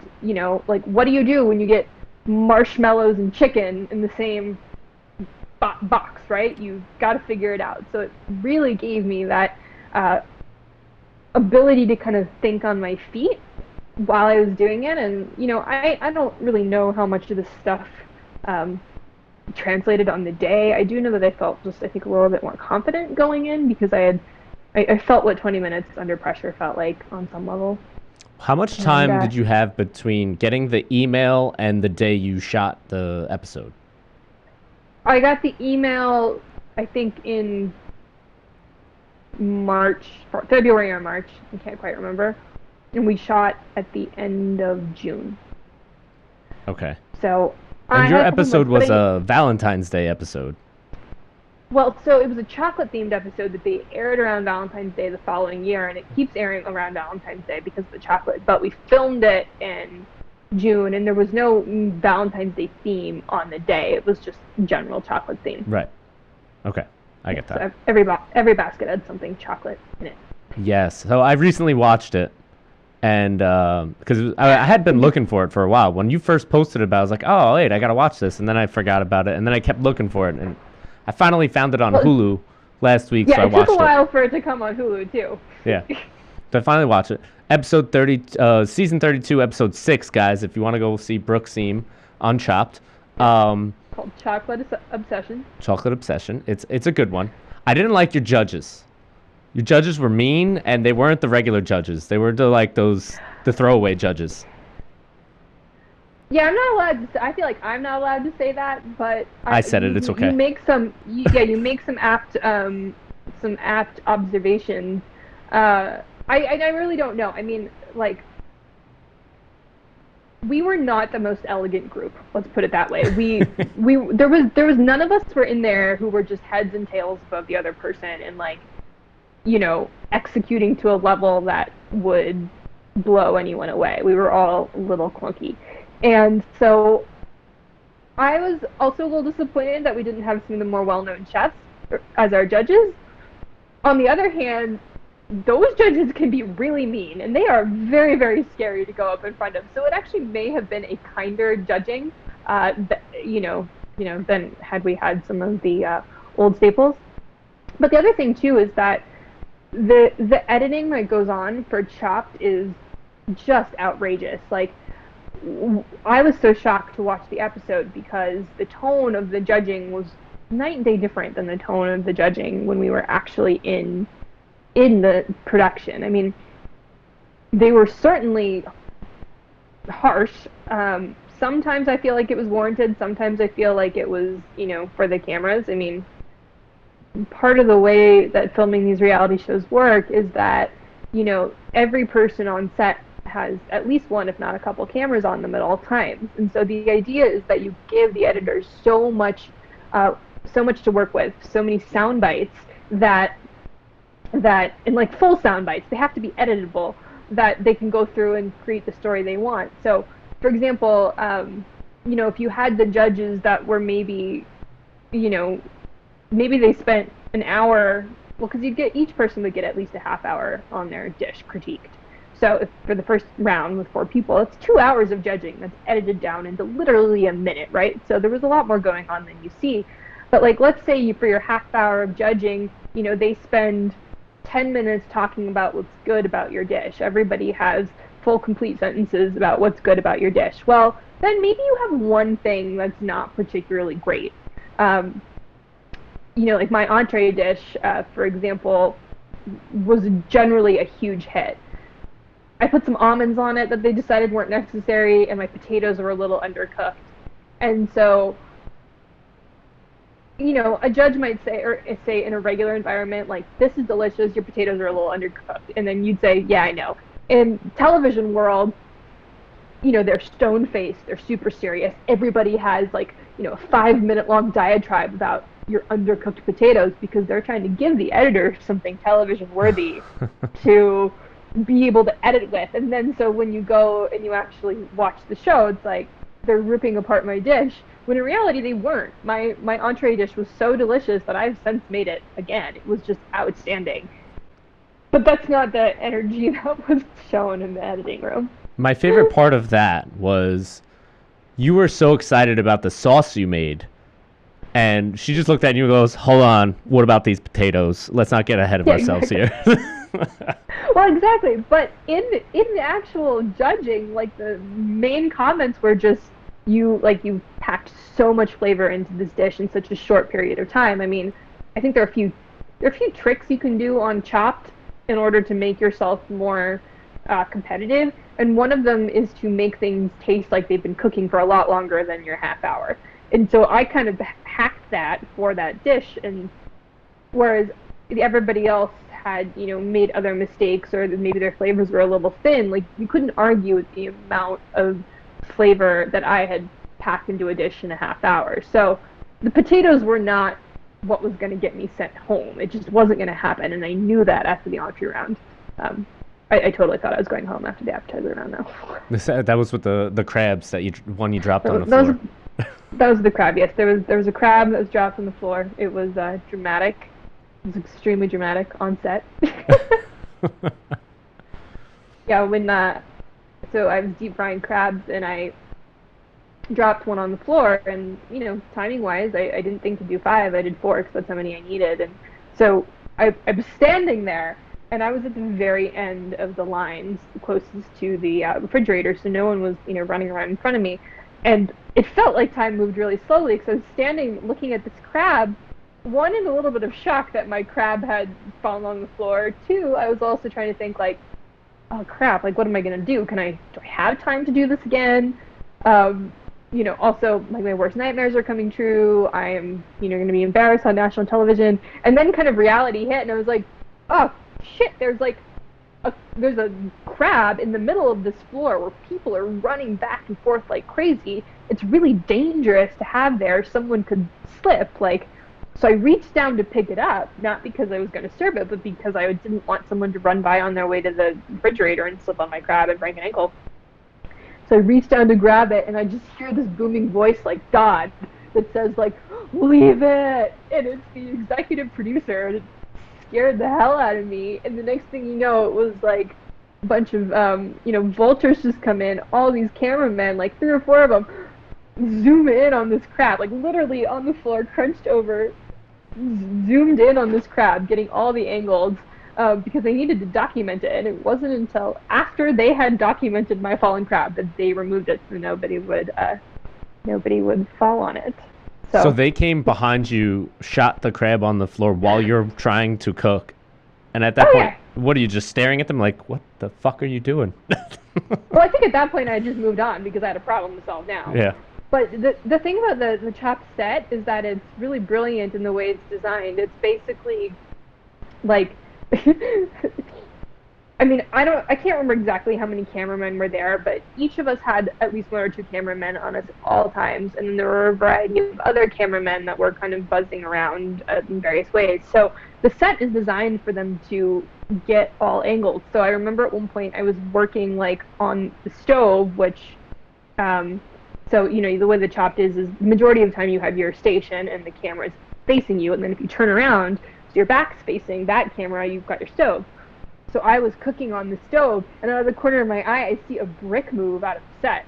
like, what do you do when you get marshmallows and chicken in the same box, right? You've got to figure it out. So it really gave me that ability to kind of think on my feet while I was doing it. And I don't really know how much of this stuff translated on the day. I do know that I felt just, I think, a little bit more confident going in, because I felt what 20 minutes under pressure felt like on some level. How much time did you have between getting the email and the day you shot the episode? I got the email, I think, in February or March. I can't quite remember. And we shot at the end of June. Okay. So and your episode was a Valentine's Day episode. Well, so it was a chocolate-themed episode that they aired around Valentine's Day the following year, and it keeps airing around Valentine's Day because of the chocolate. But we filmed it in June, and there was no Valentine's Day theme on the day. It was just general chocolate theme. Right. Okay. I get that. So every basket had something chocolate in it. Yes. So I recently watched it, and because I had been looking for it for a while. When you first posted about it, I was like, "Oh, wait, I got to watch this." And then I forgot about it, and then I kept looking for it, and I finally found it on Hulu last week, so I watched it. Yeah, it took a while for it to come on Hulu, too. Yeah. So I finally watched it. Episode 30, season 32, episode 6, guys, if you want to go see Brooke Siem on Chopped. Called Chocolate Obsession. Chocolate Obsession. It's a good one. I didn't like your judges. Your judges were mean, and they weren't the regular judges. They were the throwaway judges. Yeah, I'm not allowed to. I feel like I'm not allowed to say that, but I said it. It's okay. You make some apt observations. I really don't know. I mean, like, we were not the most elegant group. Let's put it that way. There was none of us were in there who were just heads and tails above the other person and like, executing to a level that would blow anyone away. We were all a little clunky. And so I was also a little disappointed that we didn't have some of the more well-known chefs as our judges. On the other hand, those judges can be really mean, and they are very, very scary to go up in front of. So it actually may have been a kinder judging, than had we had some of the old staples. But the other thing too is that the editing that goes on for Chopped is just outrageous. Like, I was so shocked to watch the episode because the tone of the judging was night and day different than the tone of the judging when we were actually in the production. I mean, they were certainly harsh. Sometimes I feel like it was warranted. Sometimes I feel like it was, for the cameras. I mean, part of the way that filming these reality shows work is that, every person on set has at least one, if not a couple, cameras on them at all times. And so the idea is that you give the editors so much to work with, so many sound bites that and like full sound bites, they have to be editable, that they can go through and create the story they want. So, for example, if you had the judges that were maybe they spent an hour, well, because each person would get at least a half hour on their dish critiqued. So if for the first round with 4 people, it's 2 hours of judging that's edited down into literally a minute, right? So there was a lot more going on than you see. But like, let's say for your half hour of judging, they spend 10 minutes talking about what's good about your dish. Everybody has full, complete sentences about what's good about your dish. Well, then maybe you have one thing that's not particularly great. Like my entree dish, for example, was generally a huge hit. I put some almonds on it that they decided weren't necessary, and my potatoes were a little undercooked. And so, a judge might say, or say in a regular environment, like, this is delicious, your potatoes are a little undercooked. And then you'd say, yeah, I know. In television world, they're stone-faced, they're super serious. Everybody has, like, a 5-minute long diatribe about your undercooked potatoes because they're trying to give the editor something television-worthy to be able to edit with. And then so when you go and you actually watch the show, it's like they're ripping apart my dish, when in reality they weren't. My entree dish was so delicious that I've since made it again. It was just outstanding. But that's not the energy that was shown in the editing room. My favorite part of that was you were so excited about the sauce you made, and she just looked at you and goes, hold on, what about these potatoes? Let's not get ahead of ourselves here. Well, exactly. But in the actual judging, like, the main comments were just, you packed so much flavor into this dish in such a short period of time. I mean, I think there are a few tricks you can do on Chopped in order to make yourself more competitive, and one of them is to make things taste like they've been cooking for a lot longer than your half hour. And so I kind of hacked that for that dish, and whereas everybody else had, made other mistakes, or maybe their flavors were a little thin, like, you couldn't argue with the amount of flavor that I had packed into a dish in a half hour. So the potatoes were not what was going to get me sent home. It just wasn't going to happen, and I knew that after the entree round. I totally thought I was going home after the appetizer round, though. That was with the crabs that you dropped on the floor. That was the crab, yes. There was a crab that was dropped on the floor. It was dramatic. It was extremely dramatic on set. Yeah, so I was deep frying crabs, and I dropped one on the floor, and, timing-wise, I didn't think to do 5. I did 4 because that's how many I needed. And so I was standing there, and I was at the very end of the lines, closest to the refrigerator, so no one was, running around in front of me. And it felt like time moved really slowly, because I was standing looking at this crab, one, in a little bit of shock that my crab had fallen on the floor. 2, I was also trying to think, like, oh crap, like, what am I going to do? Do I have time to do this again? Also, like, my worst nightmares are coming true. I am, going to be embarrassed on national television. And then kind of reality hit, and I was like, oh, shit, there's a crab in the middle of this floor where people are running back and forth like crazy. It's really dangerous to have there. Someone could slip. So I reached down to pick it up, not because I was going to serve it, but because I didn't want someone to run by on their way to the refrigerator and slip on my crab and break an ankle. So I reached down to grab it, and I just hear this booming voice like God that says leave it, and it's the executive producer, and it scared the hell out of me. And the next thing you know, it was like a bunch of vultures just come in, all these cameramen, like 3 or 4 of them, zoom in on this crab, like literally on the floor, crunched over, zoomed in on this crab, getting all the angles, because they needed to document it. And it wasn't until after they had documented my fallen crab that they removed it, so nobody would fall on it. So they came behind you, shot the crab on the floor while you're trying to cook, and at that point, yeah. What are you, just staring at them like, what the fuck are you doing? Well, I think at that point I just moved on because I had a problem to solve now. Yeah. But the thing about the chopped set is that it's really brilliant in the way it's designed. It's basically like I mean, I can't remember exactly how many cameramen were there, but each of us had at least 1 or 2 cameramen on us at all times, and then there were a variety of other cameramen that were kind of buzzing around in various ways. So the set is designed for them to get all angles. So I remember at one point I was working on the stove, which so the way the chopped is the majority of the time you have your station and the camera's facing you, and then if you turn around so your back's facing that camera, you've got your stove. So I was cooking on the stove, and out of the corner of my eye, I see a brick move out of the set.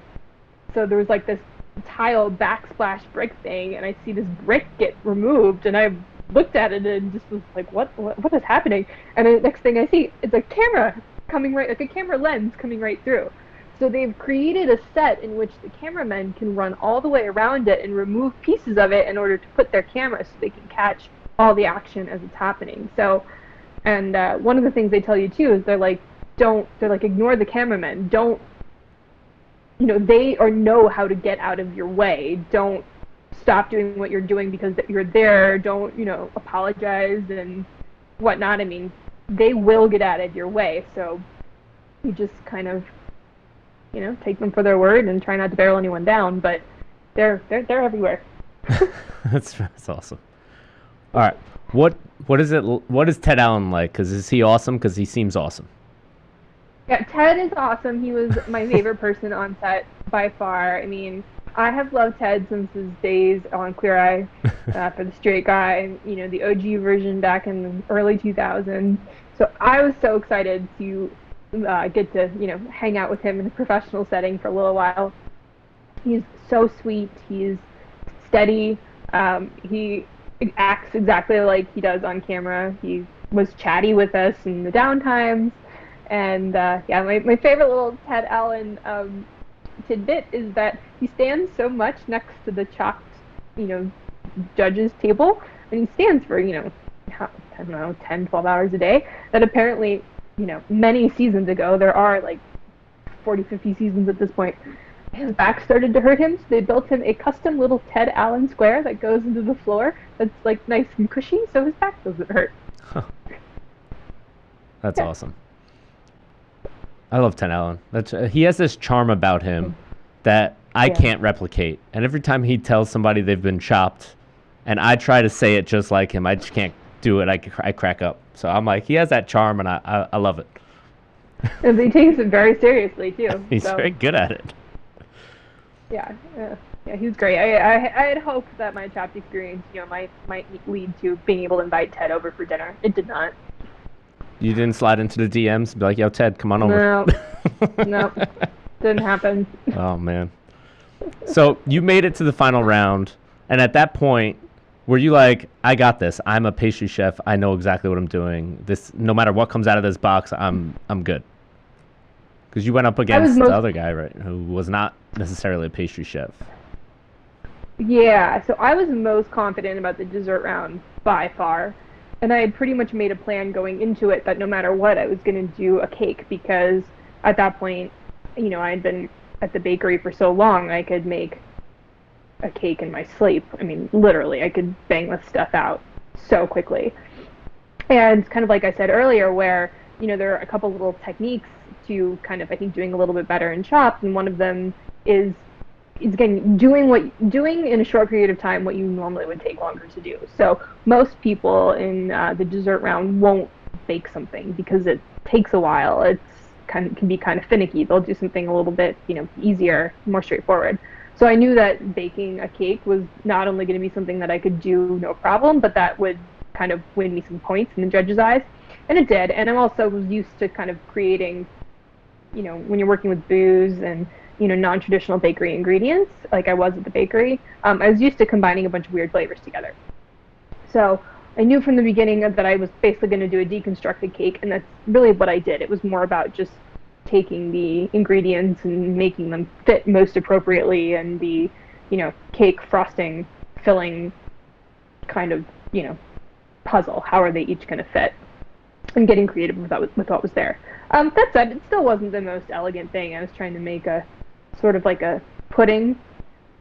So there was this tile backsplash brick thing, and I see this brick get removed, and I looked at it and just was like, what is happening? And the next thing I see, it's a camera coming right, like a camera lens coming right through. So they've created a set in which the cameramen can run all the way around it and remove pieces of it in order to put their camera so they can catch all the action as it's happening. So. And one of the things they tell you too is they're like, ignore the cameramen. Don't, they know how to get out of your way. Don't stop doing what you're doing because you're there. Don't, apologize and whatnot. I mean, they will get out of your way. So you just kind of, take them for their word and try not to barrel anyone down. But they're everywhere. That's awesome. All right. What is Ted Allen like? Because is he awesome? Because he seems awesome. Yeah, Ted is awesome. He was my favorite person on set by far. I mean, I have loved Ted since his days on Queer Eye for the Straight Guy, the OG version back in the early 2000s. So I was so excited to get to, hang out with him in a professional setting for a little while. He's so sweet. He's steady. He acts exactly like he does on camera. He was chatty with us in the downtimes. And my favorite little Ted Allen tidbit is that he stands so much next to the chopped, judges table, and he stands for, I don't know, 10, 12 hours a day, that apparently, many seasons ago, there are 40, 50 seasons at this point, his back started to hurt him, so they built him a custom little Ted Allen square that goes into the floor that's nice and cushy, so his back doesn't hurt. Huh. That's awesome. I love Ted Allen. He has this charm about him that I can't replicate. And every time he tells somebody they've been chopped, and I try to say it just like him, I just can't do it. I crack up. So I'm like, he has that charm, and I love it. And he takes it very seriously too. He's very good at it. Yeah, he was great. I had hoped that my chopped experience, might lead to being able to invite Ted over for dinner. It did not. You didn't slide into the DMs and be like, yo, Ted, come on over. No, didn't happen. Oh, man. So you made it to the final round, and at that point, were you like, I got this. I'm a pastry chef. I know exactly what I'm doing. This, no matter what comes out of this box, I'm good. Because you went up against the other guy, right, who was not necessarily a pastry chef. Yeah, so I was most confident about the dessert round by far. And I had pretty much made a plan going into it that no matter what, I was going to do a cake because at that point, I had been at the bakery for so long, I could make a cake in my sleep. I mean, literally, I could bang this stuff out so quickly. And kind of like I said earlier, where, there are a couple little techniques to kind of, I think, doing a little bit better in chopped, and one of them is again doing in a short period of time what you normally would take longer to do. So most people in the dessert round won't bake something because it takes a while. It's can be kind of finicky. They'll do something a little bit, easier, more straightforward. So I knew that baking a cake was not only going to be something that I could do no problem, but that would kind of win me some points in the judges' eyes. And it did. And I also was used to kind of creating, when you're working with booze and, non-traditional bakery ingredients, like I was at the bakery, I was used to combining a bunch of weird flavors together. So I knew from the beginning that I was basically going to do a deconstructed cake, and that's really what I did. It was more about just taking the ingredients and making them fit most appropriately, and the, cake frosting, filling kind of, puzzle. How are they each going to fit? And getting creative with what was there. That said, it still wasn't the most elegant thing. I was trying to make a sort of like a pudding,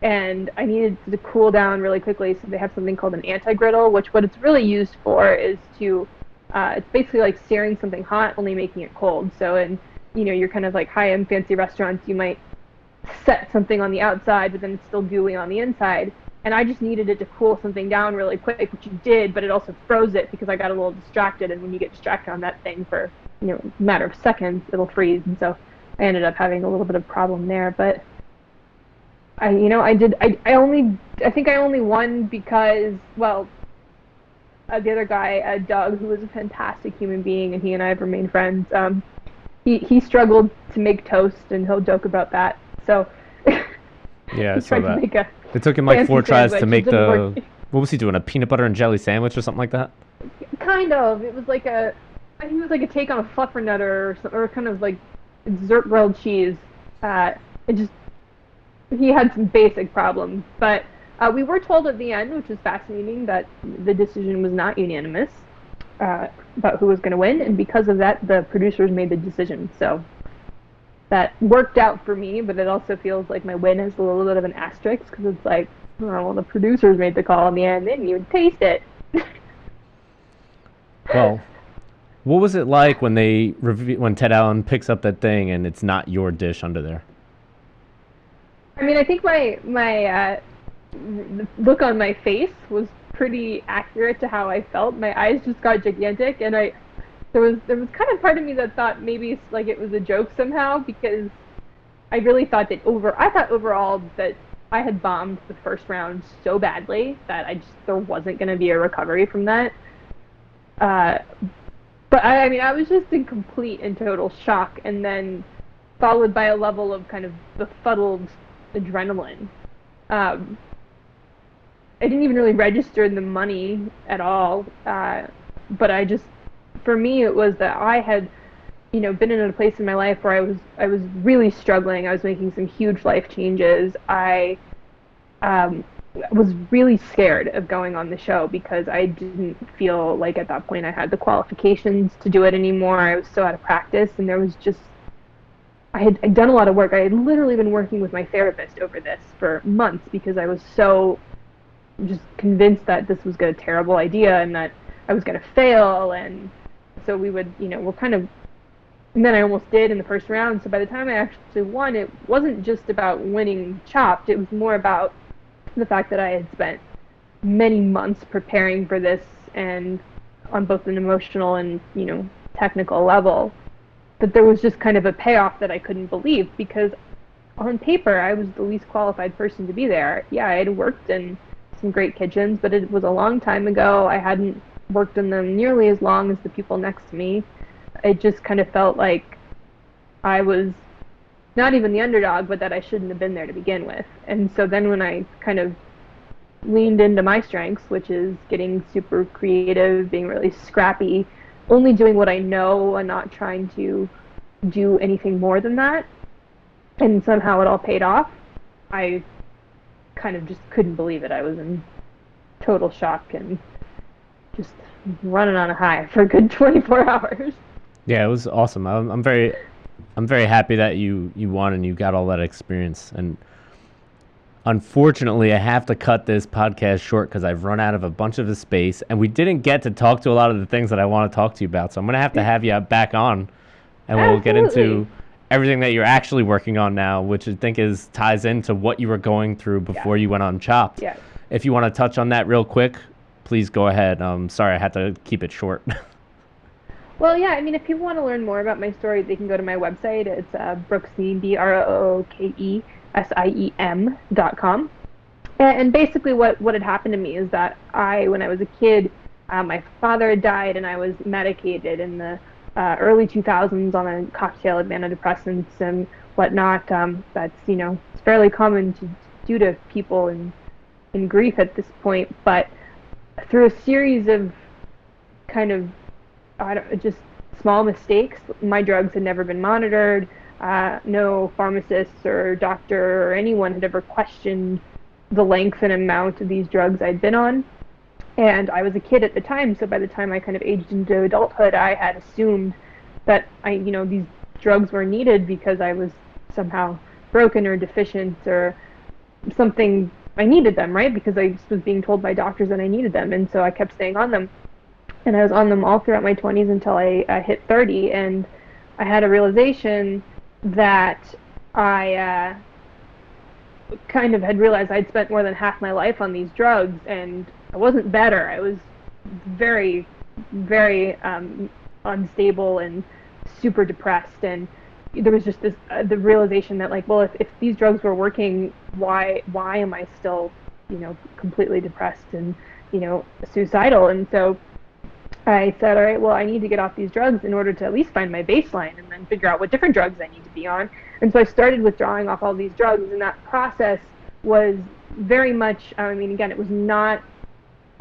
and I needed to cool down really quickly, so they have something called an anti-griddle, which what it's really used for is to, it's basically like searing something hot, only making it cold. So in, you're kind of like high-end fancy restaurants, you might set something on the outside, but then it's still gooey on the inside. And I just needed it to cool something down really quick, which it did, but it also froze it because I got a little distracted, and when you get distracted on that thing for, a matter of seconds, it'll freeze. And so I ended up having a little bit of problem there, but I think I only won because, well, the other guy, Doug, who was a fantastic human being, and he and I have remained friends, he struggled to make toast, and he'll joke about that. So yeah, I saw that. It took him like 4 tries to make the, what was he doing, a peanut butter and jelly sandwich or something like that? Kind of. It was like I think it was like a take on a fluffernutter or kind of like dessert grilled cheese. He had some basic problems, but we were told at the end, which was fascinating, that the decision was not unanimous about who was going to win, and because of that, the producers made the decision. So that worked out for me, but it also feels like my win is a little bit of an asterisk, because it's like, oh, well, the producers made the call in the end. They didn't even taste it. Well, what was it like when when Ted Allen picks up that thing and it's not your dish under there? I mean, I think my look on my face was pretty accurate to how I felt. My eyes just got gigantic, and there was kind of part of me that thought maybe it's like it was a joke somehow, because I really thought that overall that I had bombed the first round so badly that there wasn't going to be a recovery from that. But I mean, I was just in complete and total shock, and then followed by a level of kind of befuddled adrenaline. I didn't even really register the money at all, but for me, it was that I had, been in a place in my life where I was really struggling. I was making some huge life changes. I was really scared of going on the show because I didn't feel like at that point I had the qualifications to do it anymore. I was so out of practice, and there was just, I'd done a lot of work. I had literally been working with my therapist over this for months because I was so just convinced that this was a terrible idea and that I was going to fail. And so we would, we're kind of, and then I almost did in the first round. So by the time I actually won, it wasn't just about winning Chopped. It was more about the fact that I had spent many months preparing for this, and on both an emotional and, technical level, that there was just kind of a payoff that I couldn't believe, because on paper I was the least qualified person to be there. Yeah, I had worked in some great kitchens, but it was a long time ago. I hadn't worked in them nearly as long as the people next to me. It just kind of felt like I was not even the underdog, but that I shouldn't have been there to begin with. And so then when I kind of leaned into my strengths, which is getting super creative, being really scrappy, only doing what I know and not trying to do anything more than that, and somehow it all paid off, I kind of just couldn't believe it. I was in total shock and just running on a high for a good 24 hours. Yeah, it was awesome. I'm very happy that you won and you got all that experience. And Unfortunately, I have to cut this podcast short because I've run out of a bunch of the space, and we didn't get to talk to a lot of the things that I want to talk to you about. So I'm going to have you back on, and we'll get into Absolutely. everything that you're actually working on now, which I think is ties into what you were going through before you went on Chopped. Yes. If you want to touch on that real quick, please go ahead. Sorry, I had to keep it short. Well, yeah, I mean, if people want to learn more about my story, they can go to my website. It's Brooke Siem, Brookesiem.com. And basically what had happened to me is that when I was a kid, my father had died and I was medicated in the early 2000s on a cocktail of antidepressants and whatnot. That's, it's fairly common to do to people in grief at this point. But through a series of kind of just small mistakes. My drugs had never been monitored. No pharmacist or doctor or anyone had ever questioned the length and amount of these drugs I'd been on. And I was a kid at the time, so by the time I kind of aged into adulthood, I had assumed that these drugs were needed because I was somehow broken or deficient or something. I needed them, right? Because I just was being told by doctors that I needed them, and so I kept staying on them. And I was on them all throughout my 20s until I hit 30, and I had a realization that I kind of had realized I'd spent more than half my life on these drugs, and I wasn't better. I was very, very unstable and super depressed, and there was just the realization that, like, well, if these drugs were working, why am I still, completely depressed and, suicidal? And so I said, all right, well, I need to get off these drugs in order to at least find my baseline and then figure out what different drugs I need to be on. And so I started withdrawing off all these drugs, and that process was very much, again, it was not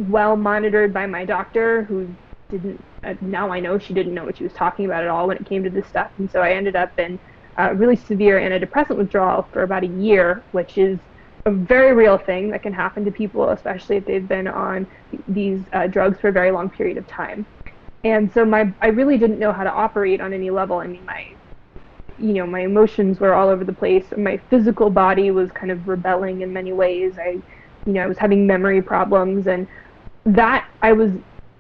well monitored by my doctor, who didn't, now I know she didn't know what she was talking about at all when it came to this stuff. And so I ended up in really severe antidepressant withdrawal for about a year, which is a very real thing that can happen to people, especially if they've been on these drugs for a very long period of time. And so I really didn't know how to operate on any level. I mean, my emotions were all over the place. My physical body was kind of rebelling in many ways. I was having memory problems, and that I was,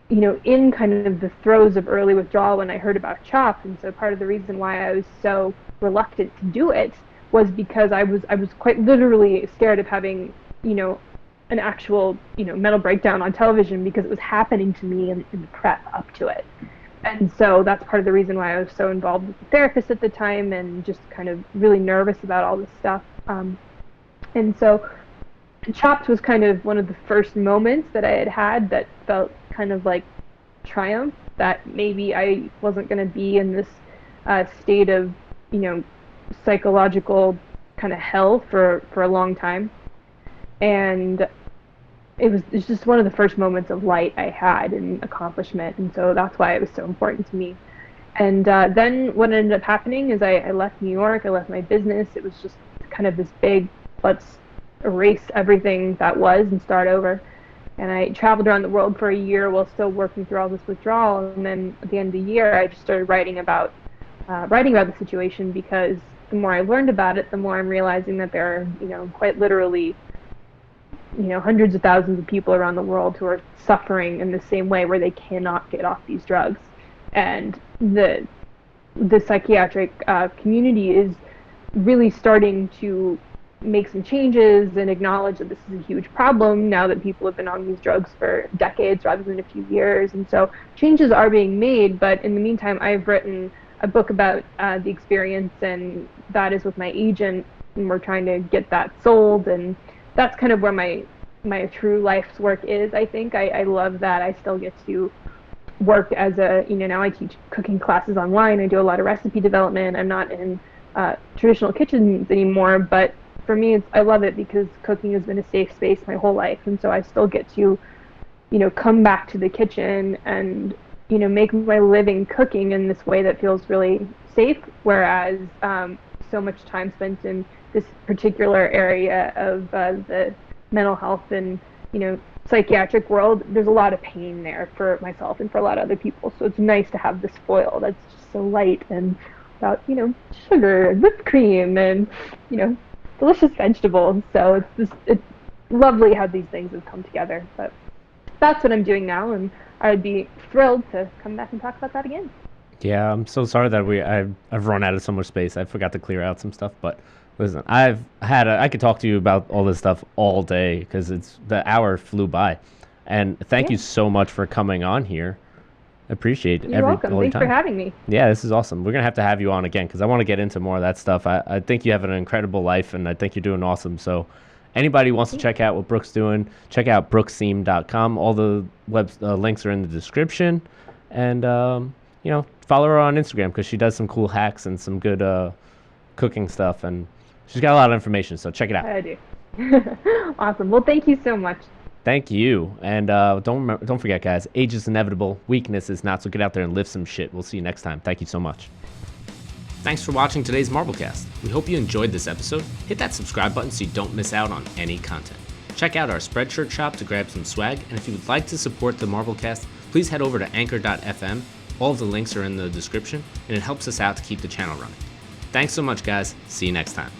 in kind of the throes of early withdrawal when I heard about CHOP. And so part of the reason why I was so reluctant to do it was because I was quite literally scared of having, an actual, mental breakdown on television, because it was happening to me in the prep up to it. And so that's part of the reason why I was so involved with the therapist at the time and just kind of really nervous about all this stuff. And so Chopped was kind of one of the first moments that I had that felt kind of like triumph, that maybe I wasn't going to be in this state of, psychological kind of hell for a long time. And it's just one of the first moments of light I had and accomplishment, and so that's why it was so important to me. And then what ended up happening is I left New York, I left my business. It was just kind of this big, let's erase everything that was and start over. And I traveled around the world for a year while still working through all this withdrawal. And then at the end of the year, I just started writing about the situation, because the more I learned about it, the more I'm realizing that there are, quite literally, hundreds of thousands of people around the world who are suffering in the same way, where they cannot get off these drugs. And the psychiatric community is really starting to make some changes and acknowledge that this is a huge problem now that people have been on these drugs for decades rather than a few years. And so changes are being made, but in the meantime, I've written a book about the experience, and that is with my agent, and we're trying to get that sold. And that's kind of where my true life's work is, I think. I love that I still get to work as now I teach cooking classes online. I do a lot of recipe development. I'm not in traditional kitchens anymore, but for me, I love it because cooking has been a safe space my whole life. And so I still get to, come back to the kitchen and, make my living cooking in this way that feels really safe, whereas so much time spent in this particular area of the mental health and, psychiatric world, there's a lot of pain there for myself and for a lot of other people. So it's nice to have this foil that's just so light and without, sugar and whipped cream and, delicious vegetables. So it's lovely how these things have come together. But that's what I'm doing now, and I'd be thrilled to come back and talk about that again. Yeah, I'm so sorry that I've run out of so much space. I forgot to clear out some stuff, but listen, I could talk to you about all this stuff all day because the hour flew by. And thank you so much for coming on here. Appreciate You're welcome. Thanks for having me. Yeah, this is awesome. We're gonna have to have you on again because I want to get into more of that stuff. I think you have an incredible life, and I think you're doing awesome. So, anybody who wants to check out what Brooke's doing, check out brookesiem.com. All the links are in the description, and follow her on Instagram because she does some cool hacks and some good cooking stuff, and she's got a lot of information. So check it out. I do. Awesome. Well, thank you so much. Thank you. And don't forget, guys, age is inevitable. Weakness is not, so get out there and lift some shit. We'll see you next time. Thank you so much. Thanks for watching today's MarbleCast. We hope you enjoyed this episode. Hit that subscribe button so you don't miss out on any content. Check out our Spreadshirt shop to grab some swag. And if you would like to support the MarbleCast, please head over to anchor.fm. All of the links are in the description, and it helps us out to keep the channel running. Thanks so much, guys. See you next time.